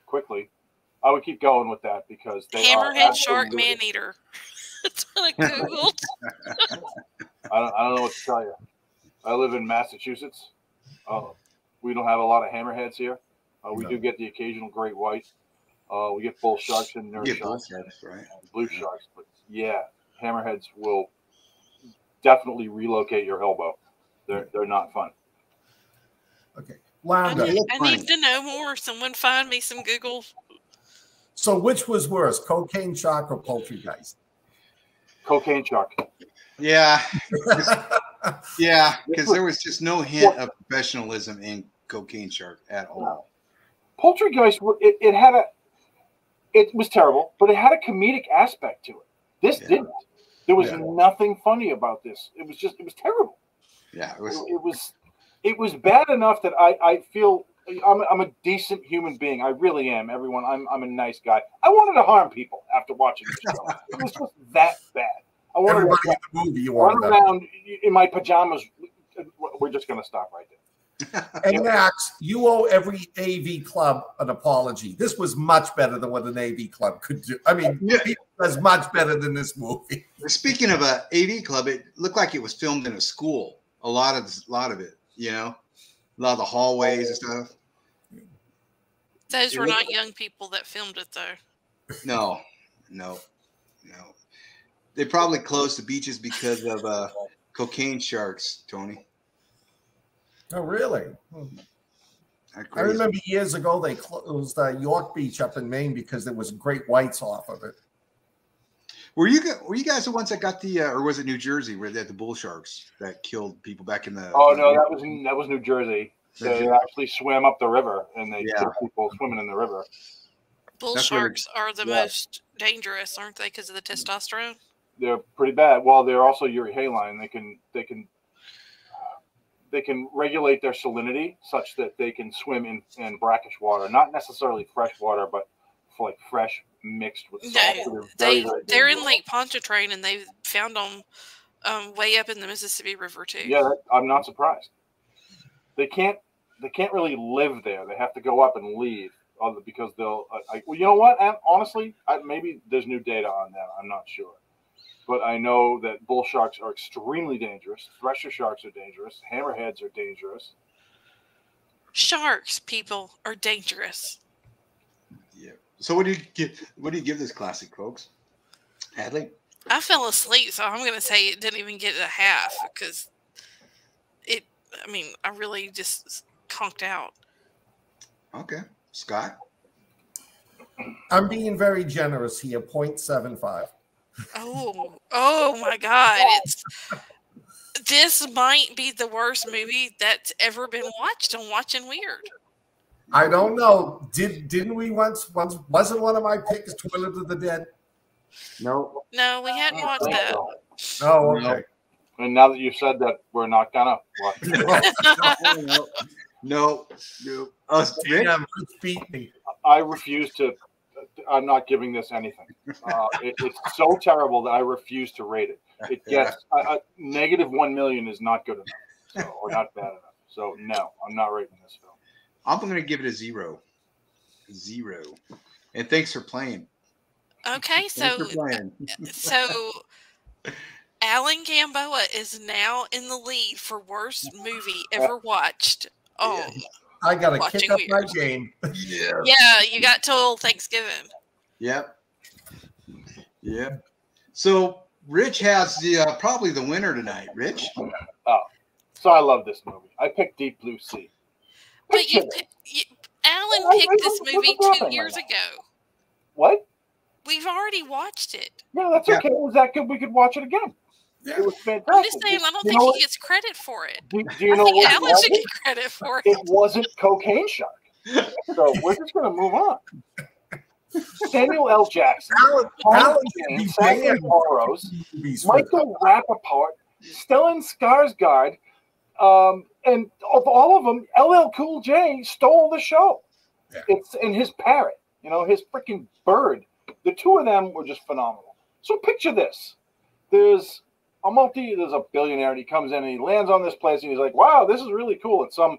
quickly. I would keep going with that because they hammerhead shark man-eater. That's what I Googled. I don't know what to tell you. I live in Massachusetts. We don't have a lot of hammerheads here. We do get the occasional great white. We get bull sharks and nurse sharks, right? And blue sharks. But yeah, hammerheads will definitely relocate your elbow. They're not fun. Okay, I need to know more. Someone find me some Google. So which was worse, cocaine shark or poultrygeist? Cocaine shark. Yeah. Yeah, because there was just no hint of professionalism in cocaine shark at all. Poultrygeist, it was terrible, but it had a comedic aspect to it. This didn't. There was nothing funny about this. It was terrible. Yeah, it was it was bad enough that I feel I'm a decent human being. I really am. Everyone, I'm a nice guy. I wanted to harm people after watching this show. It was just that bad. I wanted Everybody to in the movie, you run wanted around in my pajamas. We're just going to stop right there. And Max, you owe every AV club an apology. This was much better than what an AV club could do. I mean, it was much better than this movie. Speaking of a AV club, it looked like it was filmed in a school. A lot of it, you know, a lot of the hallways and stuff. Those were not young people that filmed it, though. No. They probably closed the beaches because of cocaine sharks, Tony. Oh, really? I remember years ago they closed York Beach up in Maine because there was great whites off of it. Were you guys the ones that got the, or was it New Jersey where they had the bull sharks that killed people back in the? Oh no, that was New Jersey. They actually swam up the river and they killed people swimming in the river. Bull sharks are the most dangerous, aren't they? Because of the testosterone. They're pretty bad. Well, they're also euryhaline. They can regulate their salinity such that they can swim in brackish water, not necessarily fresh water, but like fresh mixed with salt. They're in Lake Pontchartrain, and they found them way up in the Mississippi River too. Yeah, I'm not surprised. They can't really live there. They have to go up and leave, because they'll. Well, you know what? Honestly, maybe there's new data on that. I'm not sure. But I know that bull sharks are extremely dangerous. Thresher sharks are dangerous. Hammerheads are dangerous. Sharks, people, are dangerous. Yeah. So what do you give this classic, folks? Hadley? I fell asleep, so I'm going to say it didn't even get a half because I really just conked out. Okay. Scott? I'm being very generous here, 0.75. Oh my God. This might be the worst movie that's ever been watched on Watching Wyrd. I don't know. Didn't we once wasn't one of my picks Toilet of the Dead? No. No, we hadn't watched that. Oh, okay. And now that you've said that, we're not gonna watch it. No. Damn, beat me. I refuse to. I'm not giving this anything. It's so terrible that I refuse to rate it. It gets negative 1 million is not good enough, or not bad enough. So no, I'm not rating this film. I'm going to give it a 0. 0. And thanks for playing. Okay, so Alan Gamboa is now in the lead for worst movie ever watched. Oh. I got to kick up my game. Yeah, you got till Thanksgiving. Yep. So Rich has the probably the winner tonight. Rich? Oh, so I love this movie. I picked Deep Blue Sea. But Alan picked this movie 2 years ago. What? We've already watched it. Yeah, that's okay. It was that good. We could watch it again. Yeah. It was fantastic. I'm just saying, I don't think he gets credit for it. Do you know what? Alan should get credit for it. It wasn't Cocaine Shark. So we're just going to move on. Samuel L. Jackson, Alan James, Samuel Burroughs, Michael Rappaport, Stellan Skarsgård, and of all of them, LL Cool J stole the show. Yeah. It's in his parrot, his freaking bird. The two of them were just phenomenal. So picture this: there's a billionaire, and he comes in and he lands on this place, and he's like, "Wow, this is really cool." It's some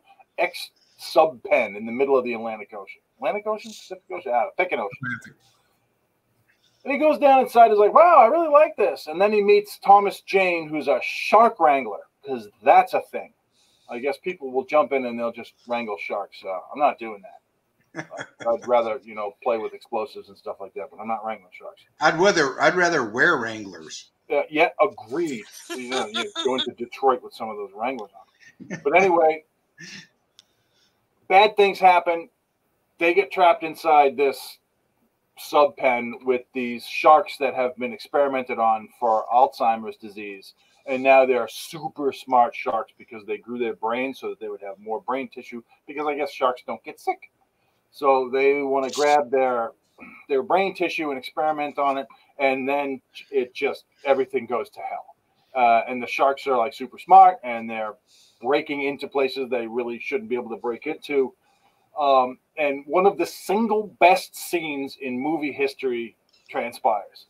sub pen in the middle of the Atlantic Ocean. Atlantic Ocean? Pacific Ocean? Pick an ocean. And he goes down inside. He's like, "Wow, I really like this." And then he meets Thomas Jane, who's a shark wrangler, because that's a thing. I guess people will jump in and they'll just wrangle sharks. I'm not doing that. I'd rather, play with explosives and stuff like that, but I'm not wrangling sharks. I'd rather wear Wranglers. Yeah, agreed. You go into Detroit with some of those Wranglers on. But anyway, bad things happen. They get trapped inside this sub pen with these sharks that have been experimented on for Alzheimer's disease. And now they're super smart sharks because they grew their brains so that they would have more brain tissue, because I guess sharks don't get sick. So they want to grab their brain tissue and experiment on it, and then everything goes to hell. and the sharks are like super smart, and they're breaking into places they really shouldn't be able to break into. And one of the single best scenes in movie history transpires,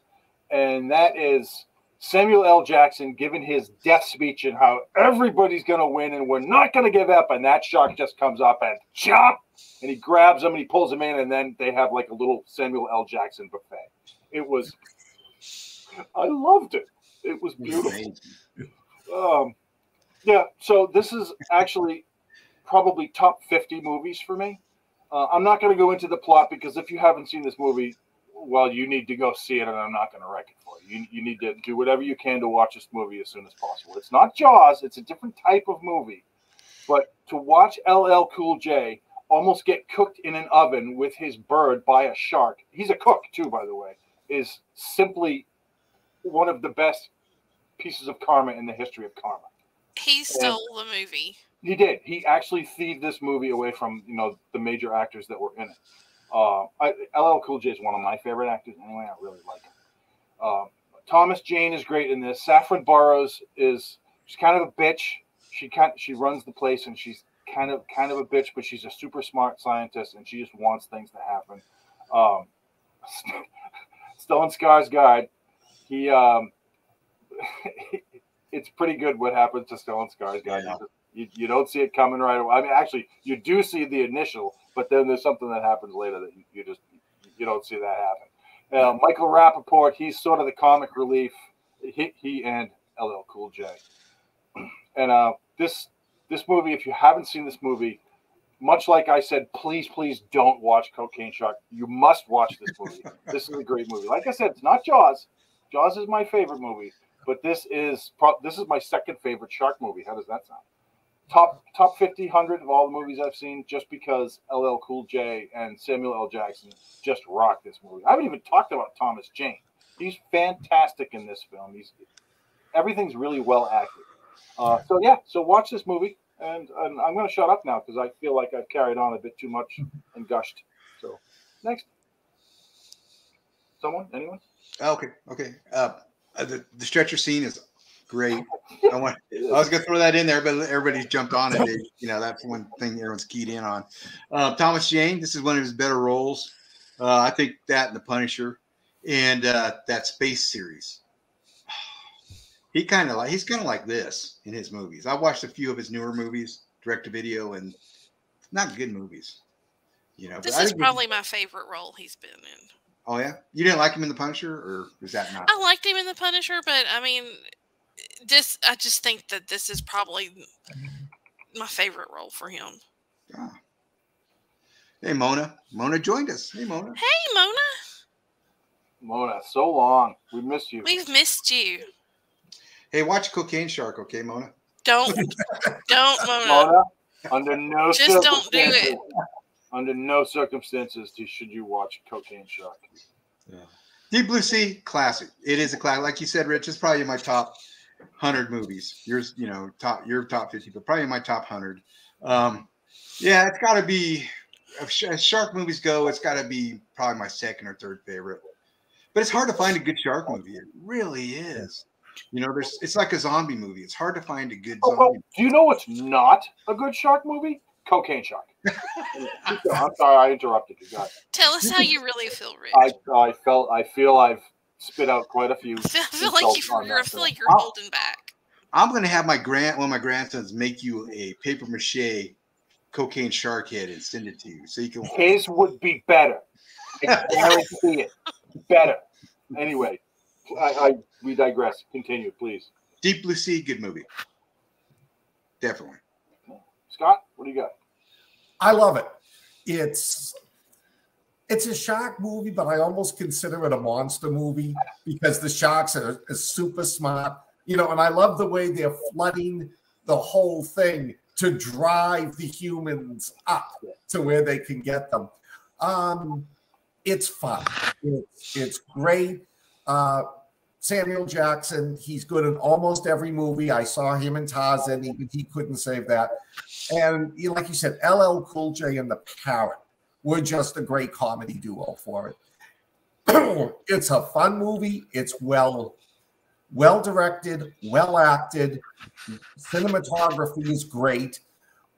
and that is Samuel L. Jackson giving his death speech and how everybody's going to win and we're not going to give up. And that shark just comes up and chop, and he grabs him and he pulls him in, and then they have like a little Samuel L. Jackson buffet. It was, I loved it. It was beautiful. Yeah, so this is actually probably top 50 movies for me. I'm not going to go into the plot because if you haven't seen this movie, well, you need to go see it, and I'm not going to wreck it for you. You need to do whatever you can to watch this movie as soon as possible. It's not Jaws. It's a different type of movie. But to watch LL Cool J almost get cooked in an oven with his bird by a shark, he's a cook too, by the way, is simply one of the best pieces of karma in the history of karma. He stole the movie. He did. He actually thieved this movie away from, the major actors that were in it. LL Cool J is one of my favorite actors anyway. I really like him. Thomas Jane is great in this. Saffron Burrows she's kind of a bitch. She runs the place, and she's kind of a bitch, but she's a super smart scientist, and she just wants things to happen. Stellan Skarsgård, he it's pretty good what happens to Stellan Skarsgård. Yeah. You don't see it coming right away. I mean, actually, you do see the initial, but then there's something that happens later that you don't see that happen. Michael Rappaport, he's sort of the comic relief. He and LL Cool J. And this movie, if you haven't seen this movie, much like I said, please don't watch Cocaine Shark. You must watch this movie. This is a great movie. Like I said, it's not Jaws. Jaws is my favorite movie, but this is my second favorite shark movie. How does that sound? Top 50, 100 of all the movies I've seen, just because LL Cool J and Samuel L. Jackson just rock this movie. I haven't even talked about Thomas Jane. He's fantastic in this film. Everything's really well acted. So watch this movie, and I'm going to shut up now because I feel like I've carried on a bit too much and gushed. So next, anyone? Okay. The stretcher scene is great. I was going to throw that in there, but everybody's jumped on it. That's one thing everyone's keyed in on. Thomas Jane, this is one of his better roles. I think that and The Punisher and that Space series. He's kind of like this in his movies. I watched a few of his newer movies, direct to video, and not good movies. This is probably my favorite role he's been in. Oh yeah, you didn't like him in The Punisher, or was that not? I liked him in The Punisher, but I mean, I just think that this is probably my favorite role for him. Oh. Hey, Mona. Mona joined us. Hey, Mona. Hey, Mona. Mona, so long. We missed you. We've missed you. Hey, watch Cocaine Shark, okay, Mona? Don't, Mona. Mona, under no just don't do it. Under no circumstances should you watch Cocaine Shark. Yeah. Deep Blue Sea, classic. It is a classic. Like you said, Rich, it's probably in my top 100 movies. Yours, your top 50, but probably in my top 100. Yeah, it's got to be, as shark movies go, it's got to be probably my second or third favorite. But it's hard to find a good shark movie. It really is. It's like a zombie movie. It's hard to find a good zombie movie. Do you know what's not a good shark movie? Cocaine Shark. I'm sorry, I interrupted you guys. Tell us how you really feel, Rich. I feel I've spit out quite a few. I feel like you're holding back. I'm gonna have one of my grandsons make you a paper mache cocaine shark head and send it to you, so you can. His would be better. I guarantee it. Better. Anyway, we digress. Continue, please. Deep Blue Sea, good movie. Definitely. Scott, what do you got? I love it. It's a shark movie, but I almost consider it a monster movie because the sharks are super smart, and I love the way they're flooding the whole thing to drive the humans up to where they can get them. It's fun. It's great. Samuel Jackson, he's good in almost every movie. I saw him in Tarzan. Even he couldn't save that. And like you said, LL Cool J and the Parrot were just a great comedy duo for it. It's a fun movie. It's well Well directed, well acted. Cinematography is great.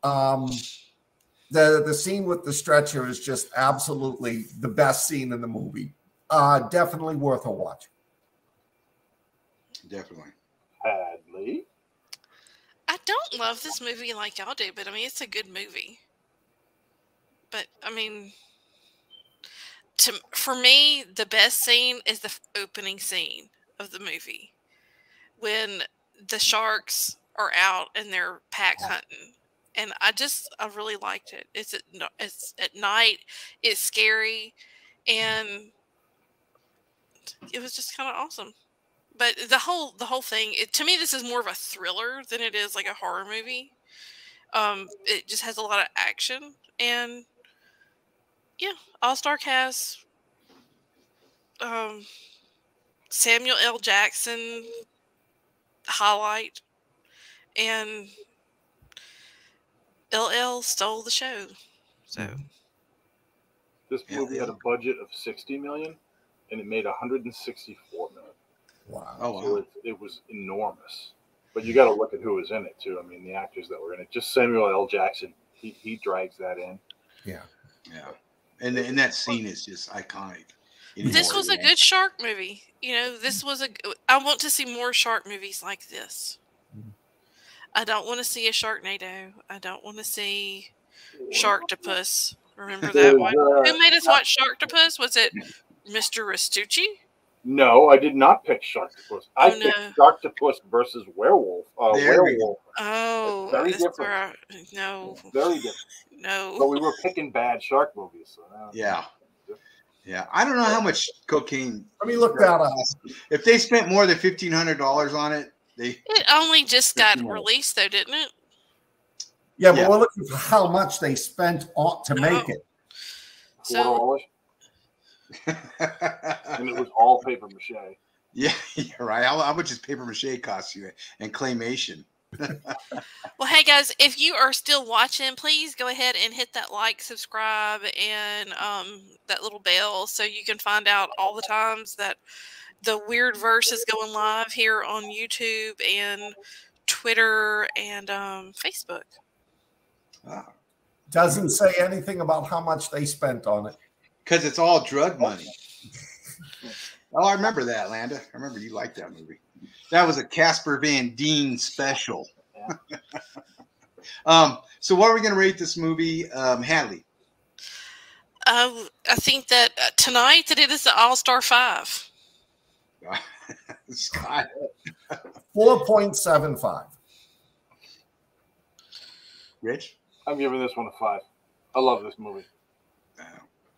The scene with the stretcher is just absolutely the best scene in the movie. Definitely worth a watch. Definitely. Hadley. I don't love this movie like y'all do, but I mean, it's a good movie. But I mean, for me, the best scene is the opening scene of the movie when the sharks are out and they're pack hunting, and I really liked it. It's at night, it's scary, and it was just kind of awesome. But the whole thing, to me, this is more of a thriller than it is like a horror movie. It just has a lot of action, and yeah, all-star cast. Samuel L. Jackson highlight, and LL stole the show. So this movie had a budget of $60 million, and it made $164 million. Wow! Oh wow! So it was enormous. But you got to look at who was in it too. I mean, the actors that were in it. Just Samuel L. Jackson, he drags that in. Yeah. And that scene is just iconic. This was a good shark movie. You know, I want to see more shark movies like this. I don't want to see a Sharknado. I don't want to see Sharktopus. Remember that one? Who made us watch Sharktopus? Was it Mr. Restucci? No, I did not pick Sharktopus. I picked Sharktopus versus Werewolf. Werewolf. Oh, very different. No. Very different. No. But we were picking bad shark movies. So yeah. I don't know how much cocaine. Let me look that up. If they spent more than $1,500 on it, It only just got released, though, didn't it? Yeah, but we're looking for how much they spent to make it. So, and it was all paper mache. Yeah, you're right. How much does paper mache cost you? And claymation. Well, hey guys, if you are still watching, please go ahead and hit that like, subscribe, and that little bell so you can find out all the times that the Wyrd Verse is going live here on YouTube and Twitter and Facebook. Doesn't say anything about how much they spent on it. Because it's all drug money. Oh, I remember that, Landa. I remember you liked that movie. That was a Casper Van Dien special. So what are we going to rate this movie, Hadley? I think that tonight that it is the All-Star 5. Scott. 4.75. Rich? I'm giving this one a 5. I love this movie.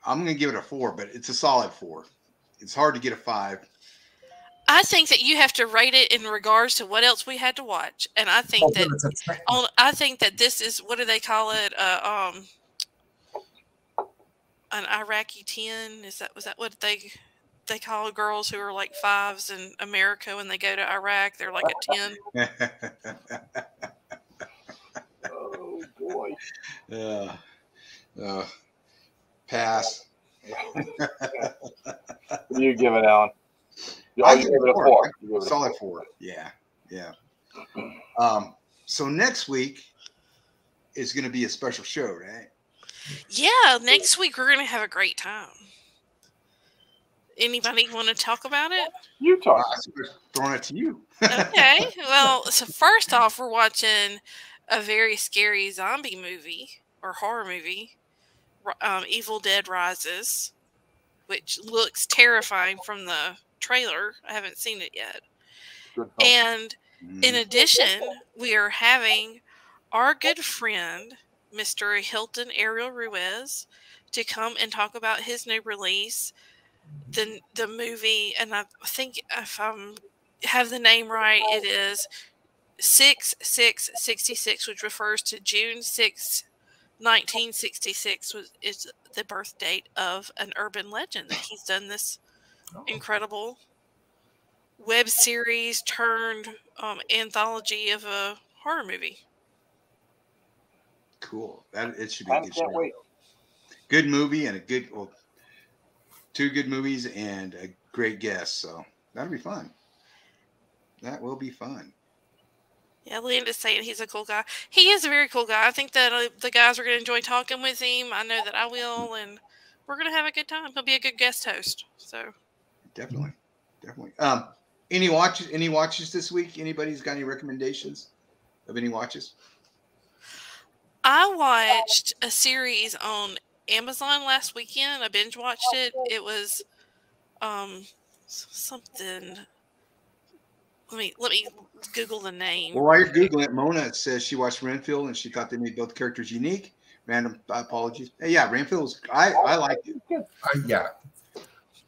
I'm going to give it a 4, but it's a solid 4. It's hard to get a 5. I think that you have to rate it in regards to what else we had to watch, and I think that this is, what do they call it? An Iraqi 10. Was that what they call girls who are like 5s in America when they go to Iraq? They're like a 10. Oh boy. Pass. What do you give it, Alan? I give it a 4. Solid 4. Yeah. So next week is going to be a special show, right? Yeah, next week we're going to have a great time. Anybody want to talk about it? You talk. Throwing it to you. Okay. Well, so first off, we're watching a very scary zombie movie or horror movie, Evil Dead Rises, which looks terrifying from the trailer. I haven't seen it yet. And in addition, we are having our good friend, Mr. Hilton Ariel Ruiz, to come and talk about his new release, the movie, and I think if I have the name right, it is 6/6/66, which refers to June 6, 1966, is the birth date of an urban legend that he's done this incredible web series turned anthology of a horror movie. Cool. It should be a good show. Wait. Good movie and two good movies and a great guest. So that'll be fun. That will be fun. Yeah, Landon's saying he's a cool guy. He is a very cool guy. I think that the guys are going to enjoy talking with him. I know that I will, and we're going to have a good time. He'll be a good guest host. So Definitely. Any watches this week? Anybody's got any recommendations of any watches? I watched a series on Amazon last weekend. I binge watched it. It was something. Let me Google the name. Well, while you're Googling it, Mona says she watched Renfield and she thought they made both characters unique. Random apologies. Hey, yeah, Renfield was I liked it. Yeah.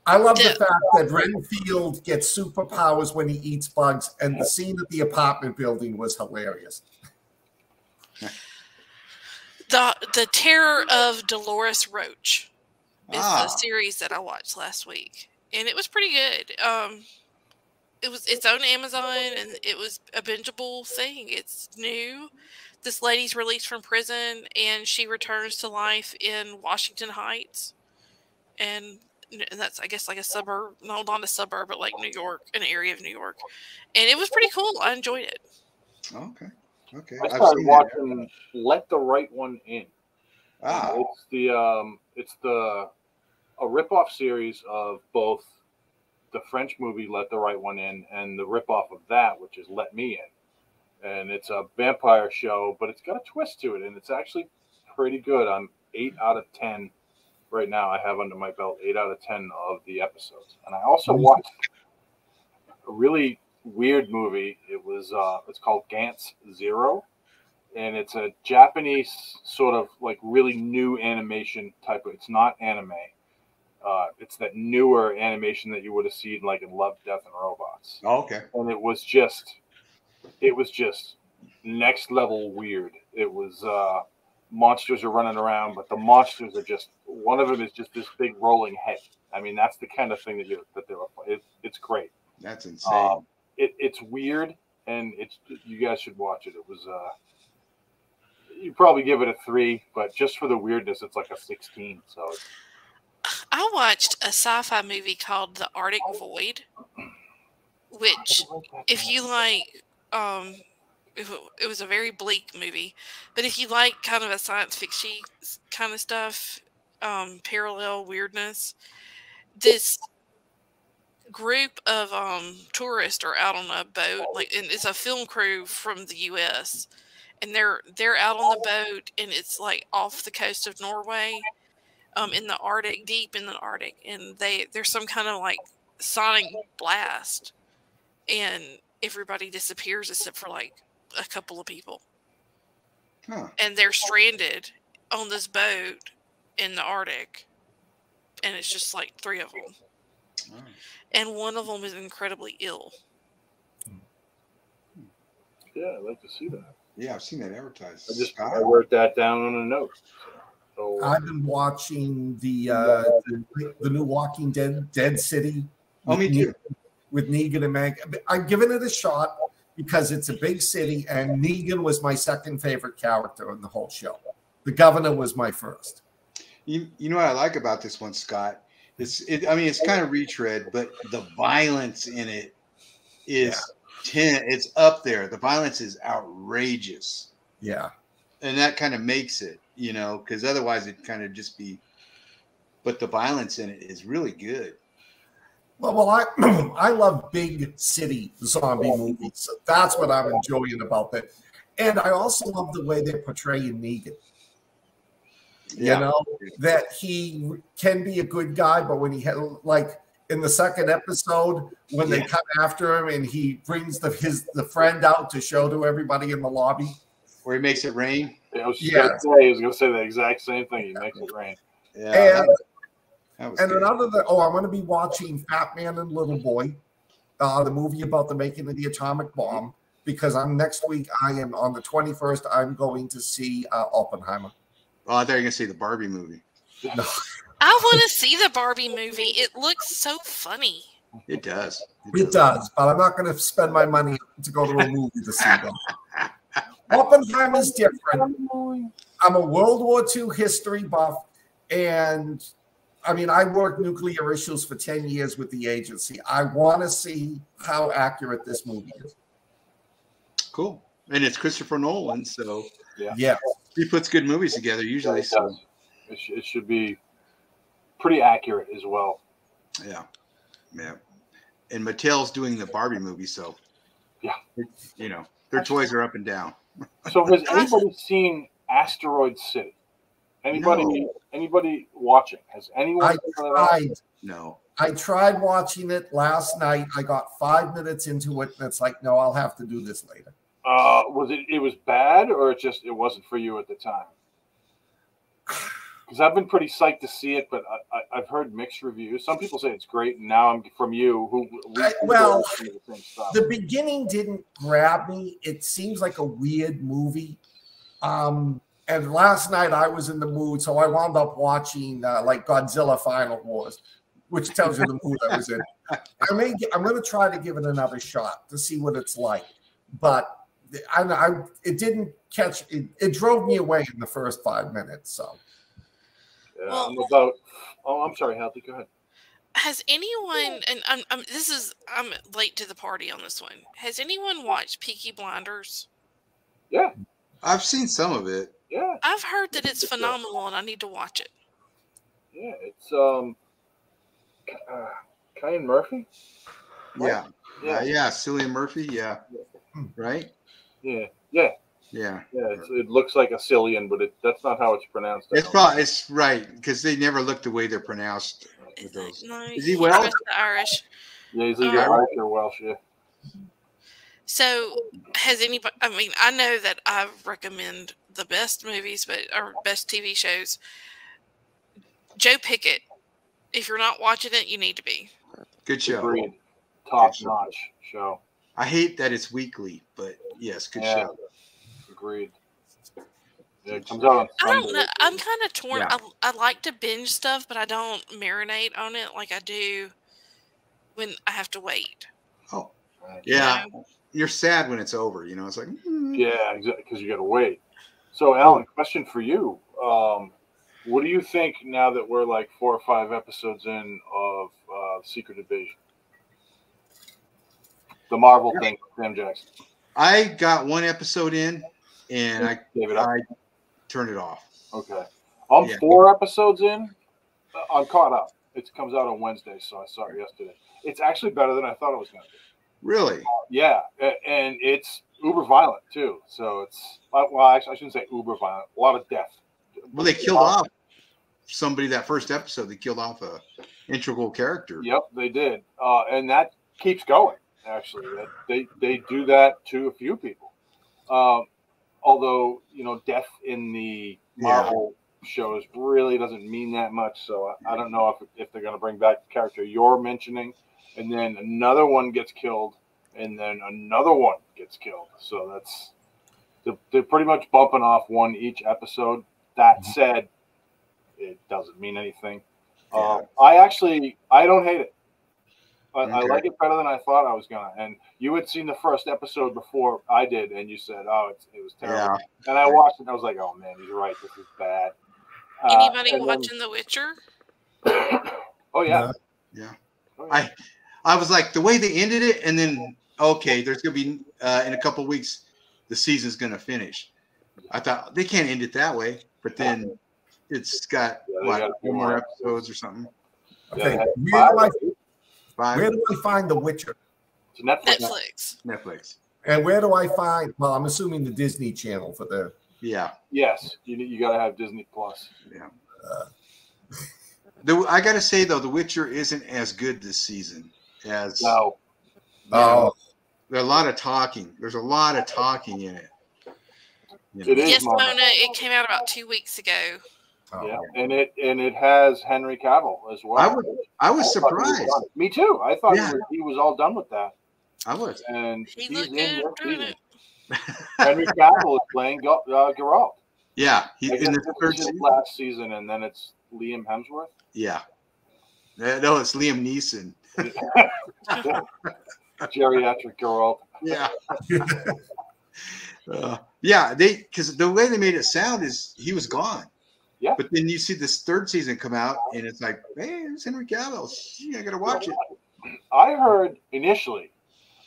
I love the fact that Renfield gets superpowers when he eats bugs, and the scene at the apartment building was hilarious. The Terror of Dolores Roach is the series that I watched last week, and it was pretty good. It's on Amazon, and it was a bingeable thing. It's new. This lady's released from prison, and she returns to life in Washington Heights, and that's, I guess, like a suburb, no, not a suburb, but like New York, an area of New York, and it was pretty cool. I enjoyed it. Okay. I started watching Let the Right One In. It's a ripoff series of both the French movie Let the Right One In and the ripoff of that, which is Let Me In. And it's a vampire show, but it's got a twist to it, and it's actually pretty good. I'm 8 out of 10 right now. I have under my belt 8 out of 10 of the episodes. And I also watched a really weird movie. It's called Gantz Zero, and it's a Japanese sort of like really new animation type of. It's not anime. It's that newer animation that you would have seen like in Love, Death, and Robots. Oh, okay. And it was just next level weird. It was monsters are running around, but the monsters are just, one of them is just this big rolling head. I mean, that's the kind of thing it's great. That's insane. It's weird, and you guys should watch it. It was you probably give it a 3, but just for the weirdness, it's like a 16. So I watched a sci-fi movie called The Arctic Void, which, if you like, it was a very bleak movie, but if you like kind of a science fiction kind of stuff, parallel weirdness, this group of tourists are out on a boat, and it's a film crew from the U.S., and they're out on the boat, and it's like off the coast of Norway, in the Arctic, deep in the Arctic, and there's some kind of like sonic blast, and everybody disappears except for like a couple of people. And they're stranded on this boat in the Arctic, and it's just like 3 of them. And one of them is incredibly ill. Yeah, I'd like to see that. Yeah, I've seen that advertised. I wrote that down on a note. So, I've been watching the new Walking Dead City. Oh, me too. With Negan and Meg. I've given it a shot because it's a big city, and Negan was my second favorite character in the whole show. The governor was my first. You know what I like about this one, Scott? It's kind of retread, but the violence in it is it's up there. The violence is outrageous. Yeah. And that kind of makes it, because otherwise it'd kind of just be, but the violence in it is really good. Well, I love big city zombie movies. So that's what I'm enjoying about that. And I also love the way they're portraying Negan. That he can be a good guy, but when he had, like in the second episode, when they come after him and he brings the friend out to show to everybody in the lobby. Where he makes it rain? I was going to say the exact same thing. He makes it rain. Yeah. And I'm going to be watching Fat Man and Little Boy, the movie about the making of the atomic bomb, because next week I am on the 21st. I'm going to see Oppenheimer. Oh, I thought you were going to see the Barbie movie. No. I want to see the Barbie movie. It looks so funny. It does. It does, but I'm not going to spend my money to go to a movie to see them. Oppenheimer's different. I'm a World War II history buff, and I mean, I worked nuclear issues for 10 years with the agency. I want to see how accurate this movie is. Cool. And it's Christopher Nolan, so Yeah. he puts good movies together usually. It does. It should be pretty accurate as well. Yeah. And Mattel's doing the Barbie movie, so yeah, you know, their toys are up and down. So has anybody seen Asteroid City? Anybody watching? Has anyone? No. I tried watching it last night. I got 5 minutes into it, and it's like, no, I'll have to do this later. It was bad, or it wasn't for you at the time? Because I've been pretty psyched to see it, but I've heard mixed reviews. Some people say it's great, and now I'm from you. The beginning didn't grab me. It seems like a weird movie. And last night I was in the mood, so I wound up watching like Godzilla Final Wars, which tells you the mood I was in. I'm going to try to give it another shot to see what it's like, but it didn't catch. It drove me away in the first 5 minutes. So. Yeah, I'm sorry, Healthy. Go ahead. Has anyone, and I'm late to the party on this one. Has anyone watched Peaky Blinders? Yeah, I've seen some of it. Yeah, I've heard that it's phenomenal, and I need to watch it. Yeah, it's Cillian Murphy. Yeah, Cillian Murphy. Yeah, right. Yeah. It looks like a Cillian, but that's not how it's pronounced. It's right, because they never look the way they're pronounced. With those. No, is he Welsh? Irish. Yeah, he's either Irish or Welsh. Yeah. So, has anybody? I mean, I know that I recommend the best movies, or best TV shows. Joe Pickett. If you're not watching it, you need to be. Good show. Agreed. Top-notch show. I hate that it's weekly, but yes, good show. Agreed. Yeah, it comes out on Sunday. I don't know. I'm kind of torn. Yeah. I like to binge stuff, but I don't marinate on it like I do when I have to wait. Oh, yeah. You know? You're sad when it's over. You know, it's like yeah, exactly, because you got to wait. So, Alan, question for you: what do you think now that we're like 4 or 5 episodes in of Secret Invasion, the Marvel thing, Sam Jackson? I got 1 episode in, and I turned it off. Okay, I'm 4 episodes in. I'm caught up. It comes out on Wednesday, so I saw it yesterday. It's actually better than I thought it was going to be. Really? Yeah, and it's uber violent too. So it's actually I shouldn't say uber violent. A lot of death. Well, they killed off somebody that first episode. They killed off a integral character. Yep, they did, and that keeps going. Actually, they do that to a few people. Although death in the Marvel shows really doesn't mean that much. So I don't know if they're going to bring back the character you're mentioning, and then another one gets killed, and then another one gets killed. So they're pretty much bumping off one each episode. That said, it doesn't mean anything. I don't hate it. I like it better than I thought I was gonna. And you had seen the first episode before I did, and you said, "Oh, it was terrible." Yeah. And I watched it, and I was like, "Oh man, he's right. This is bad." Anybody watching The Witcher? Oh yeah. Yeah. I was like, the way they ended it, and then there's gonna be in a couple of weeks, the season's gonna finish. I thought they can't end it that way, but then it's got 4 more episodes or something. Okay. Where do I find The Witcher? It's Netflix. And where do I find? Well, I'm assuming the Disney Channel for the. Yeah. Yes, you got to have Disney Plus. Yeah. I got to say though, The Witcher isn't as good this season as. No. There's a lot of talking. There's a lot of talking in it. It is. Yes, Mona. It came out about 2 weeks ago. Yeah, and it has Henry Cavill as well. I was surprised. Me too. I thought he was all done with that. I was. And he looked good doing it. Henry Cavill is playing Geralt. Yeah, he's in the third season. Last season, and then it's Liam Hemsworth. Yeah. No, it's Liam Neeson. Geriatric Geralt. Yeah. Because the way they made it sound is he was gone. Yeah. But then you see this third season come out, and it's like, hey, it's Henry Cavill. Gee, I got to watch it. I heard initially,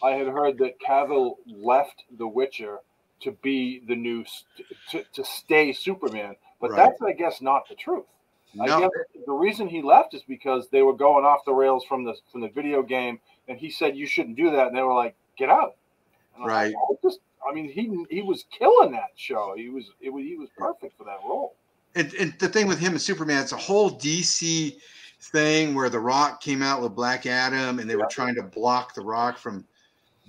I had heard that Cavill left The Witcher to be the new, to stay Superman. But Right. that's, I guess, not the truth. I No. guess the reason he left is because they were going off the rails from the video game, and he said you shouldn't do that, and they were like, get out. And Right. I mean, he was killing that show. He was perfect for that role. And the thing with him and Superman, it's a whole DC thing where The Rock came out with Black Adam, and they were trying to block The Rock from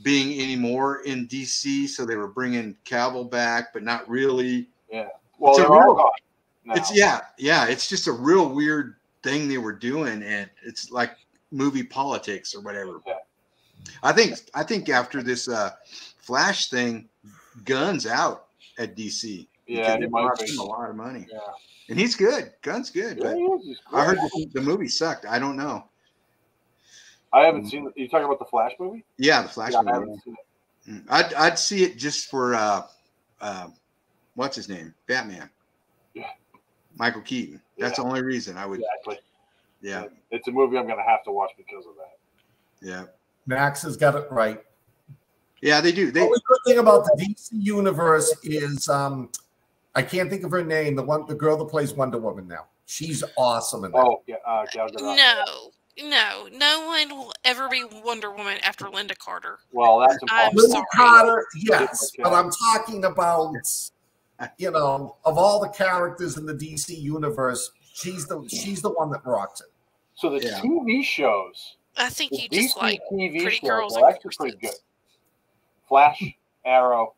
being any more in DC, so they were bringing Cavill back, but not really. Yeah. Well, they're all gone now. It's just a real weird thing they were doing, and it's like movie politics or whatever. Yeah. I think after this Flash thing, Gunn's out at DC. Yeah, it might cost him a lot of money. Yeah. And he's good. Gunn's good. Yeah, But he is. He's great. I heard the movie sucked. I don't know. I haven't seen it. You talking about the Flash movie? Yeah, the Flash I movie. haven't seen it. I'd see it just for what's his name? Batman. Yeah. Michael Keaton. That's the only reason I would. Exactly. Yeah. It's a movie I'm going to have to watch because of that. Yeah. Max has got it right. Yeah, they do. The only good thing about the DC universe is I can't think of her name. The girl that plays Wonder Woman now. She's awesome in that. Oh, yeah. Gal Gadot. No one will ever be Wonder Woman after Linda Carter. Well, that's I'm impossible. Linda sorry. Carter, yes, Okay. but I'm talking about, of all the characters in the DC universe, she's the one that rocks it. So the TV shows, I think the you just DC like TV pretty shows girls are and actually pretty good. corsets. Flash, Arrow,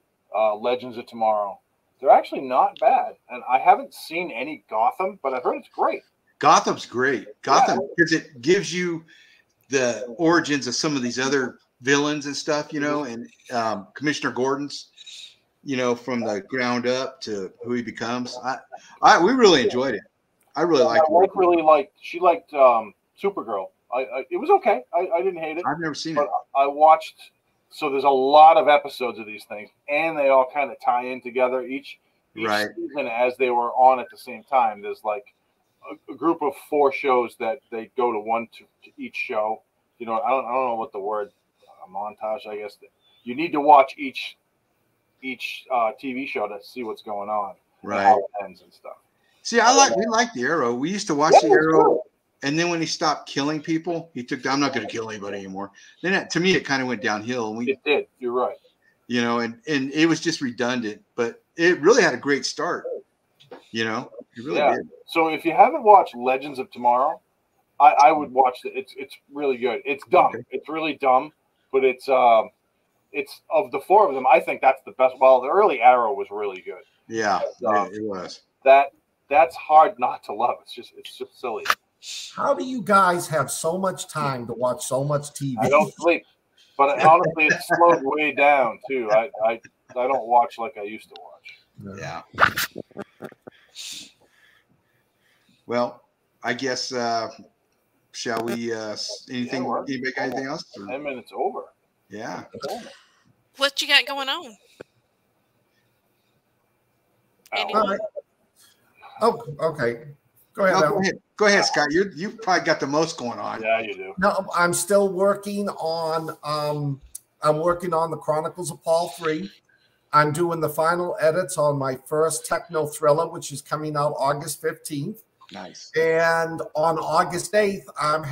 Legends of Tomorrow. They're actually not bad. And I haven't seen any Gotham, but I've heard it's great. Gotham's great. Gotham, because it gives you the origins of some of these other villains and stuff, and Commissioner Gordon's, from the ground up to who he becomes. We really enjoyed it. I really liked it. She liked Supergirl. It was okay. I didn't hate it. I've never seen but it. I watched. So there's a lot of episodes of these things, and they all kind of tie in together. Each season, as they were on at the same time, there's like a group of 4 shows that they go to each show. I don't know what the word, a montage, I guess. You need to watch each TV show to see what's going on, and how it ends and stuff. See, we like the Arrow. We used to watch the Arrow. Cool. And then when he stopped killing people, he took. I'm not going to kill anybody anymore. Then to me, it kind of went downhill. And it did. You're right. And it was just redundant, but it really had a great start. It really did. So if you haven't watched Legends of Tomorrow, I would watch it. It's really good. It's dumb. Okay. It's really dumb, but it's of the 4 of them, I think that's the best. Well, the early Arrow was really good. Yeah, it was. That's hard not to love. It's just silly. How do you guys have so much time to watch so much TV? I don't sleep, but honestly, it's slowed way down too. I don't watch like I used to watch. Yeah. Well, I guess shall we? Anybody got anything else? 10 minutes over. Yeah. What you got going on? All right. Oh, okay. Go ahead. Go ahead, Scott. You've probably got the most going on. Yeah, you do. No, I'm still working on. I'm working on the Chronicles of Paul 3. I'm doing the final edits on my first techno thriller, which is coming out August 15th. Nice. And on August 8th, I'm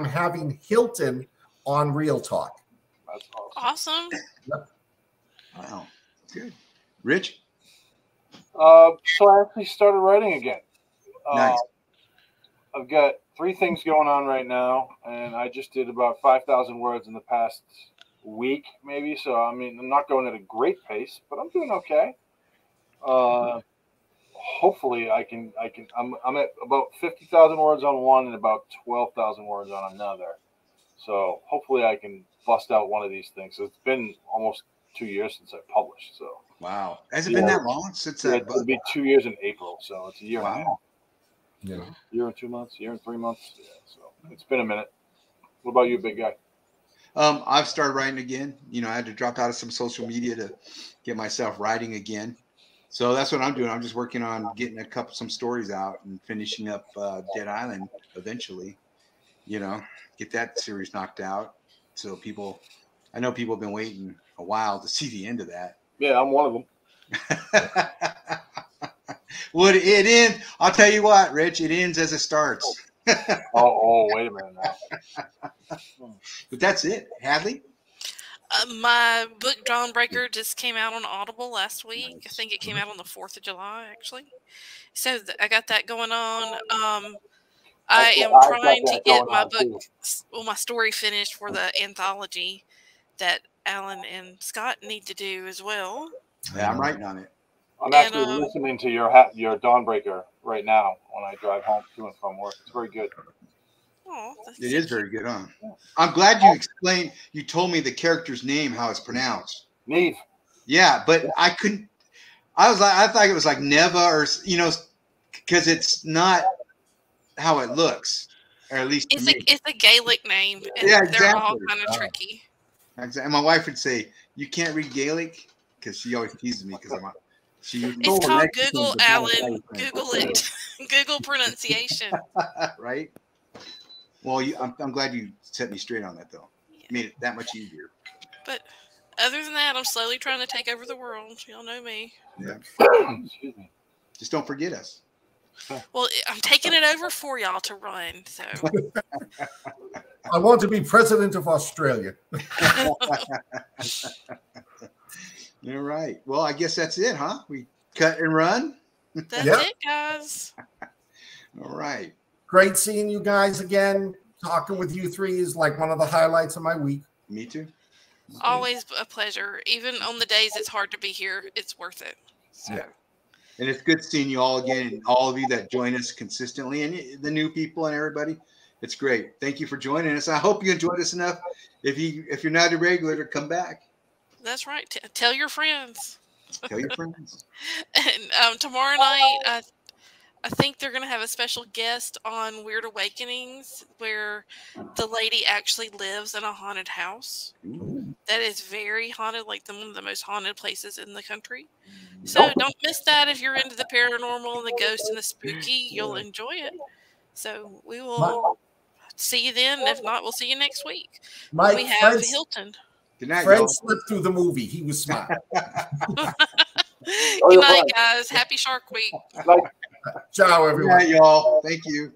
having Hilton on Real Talk. That's awesome. Yep. Wow, good. Rich. So I actually started writing again. Nice. I've got 3 things going on right now, and I just did about 5,000 words in the past week, maybe. So I mean, I'm not going at a great pace, but I'm doing okay. Hopefully, I can. I'm at about 50,000 words on one and about 12,000 words on another. So hopefully, I can bust out one of these things. So it's been almost 2 years since I published. So wow, has it been that long since that? It'll be 2 years in April, so it's a year and a half. Yeah. Year and 2 months, year and 3 months. Yeah, so it's been a minute. What about you, big guy? I've started writing again. I had to drop out of some social media to get myself writing again. So that's what I'm doing. I'm just working on getting some stories out and finishing up Dead Island eventually. You know, get that series knocked out. So I know people have been waiting a while to see the end of that. Yeah, I'm one of them. Would it end? I'll tell you what, Rich, it ends as it starts. Wait a minute now. But that's it. Hadley? My book Dawnbreaker just came out on Audible last week. Nice. I think it came out on the 4th of July, actually. So I got that going on. I am trying to get my book, my story finished for the anthology that Alan and Scott need to do as well. Yeah, I'm writing on it. I'm actually listening to your Dawnbreaker right now when I drive home to and from work. It's very good. Oh, it is very good, huh? I'm glad you told me the character's name, how it's pronounced. Neve. Yeah, but I couldn't. I thought it was like Neva or, because it's not how it looks, or at least it's a Gaelic name. And yeah, exactly. They're all kind of tricky. Exactly. My wife would say, "You can't read Gaelic," because she always teases me because it's called Google, Alan. Google it. Google pronunciation. Right. Well, I'm glad you set me straight on that, though. Yeah. Made it that much easier. But other than that, I'm slowly trying to take over the world. Y'all know me. Yeah. Excuse me. Just don't forget us. Well, I'm taking it over for y'all to run. So I want to be president of Australia. All right. Well, I guess that's it, huh? We cut and run. That's it, guys. All right. Great seeing you guys again. Talking with you three is like one of the highlights of my week. Me too. Always a pleasure. Even on the days it's hard to be here, it's worth it. So. Yeah. And it's good seeing you all again, and all of you that join us consistently, and the new people and everybody. It's great. Thank you for joining us. I hope you enjoyed us enough. If you're not a regular, to come back. That's right. Tell your friends. Tell your friends. And tomorrow night, I think they're going to have a special guest on Weird Awakenings, where the lady actually lives in a haunted house. Ooh. That is very haunted, like one of the most haunted places in the country. So don't miss that if you're into the paranormal and the ghost and the spooky. You'll enjoy it. So we will see you then. If not, we'll see you next week. We have Hilton. Good night, Fred y'all. slipped through the movie. He was smart. Good night, guys. Happy Shark Week. Ciao, everyone. Good night, y'all. Thank you.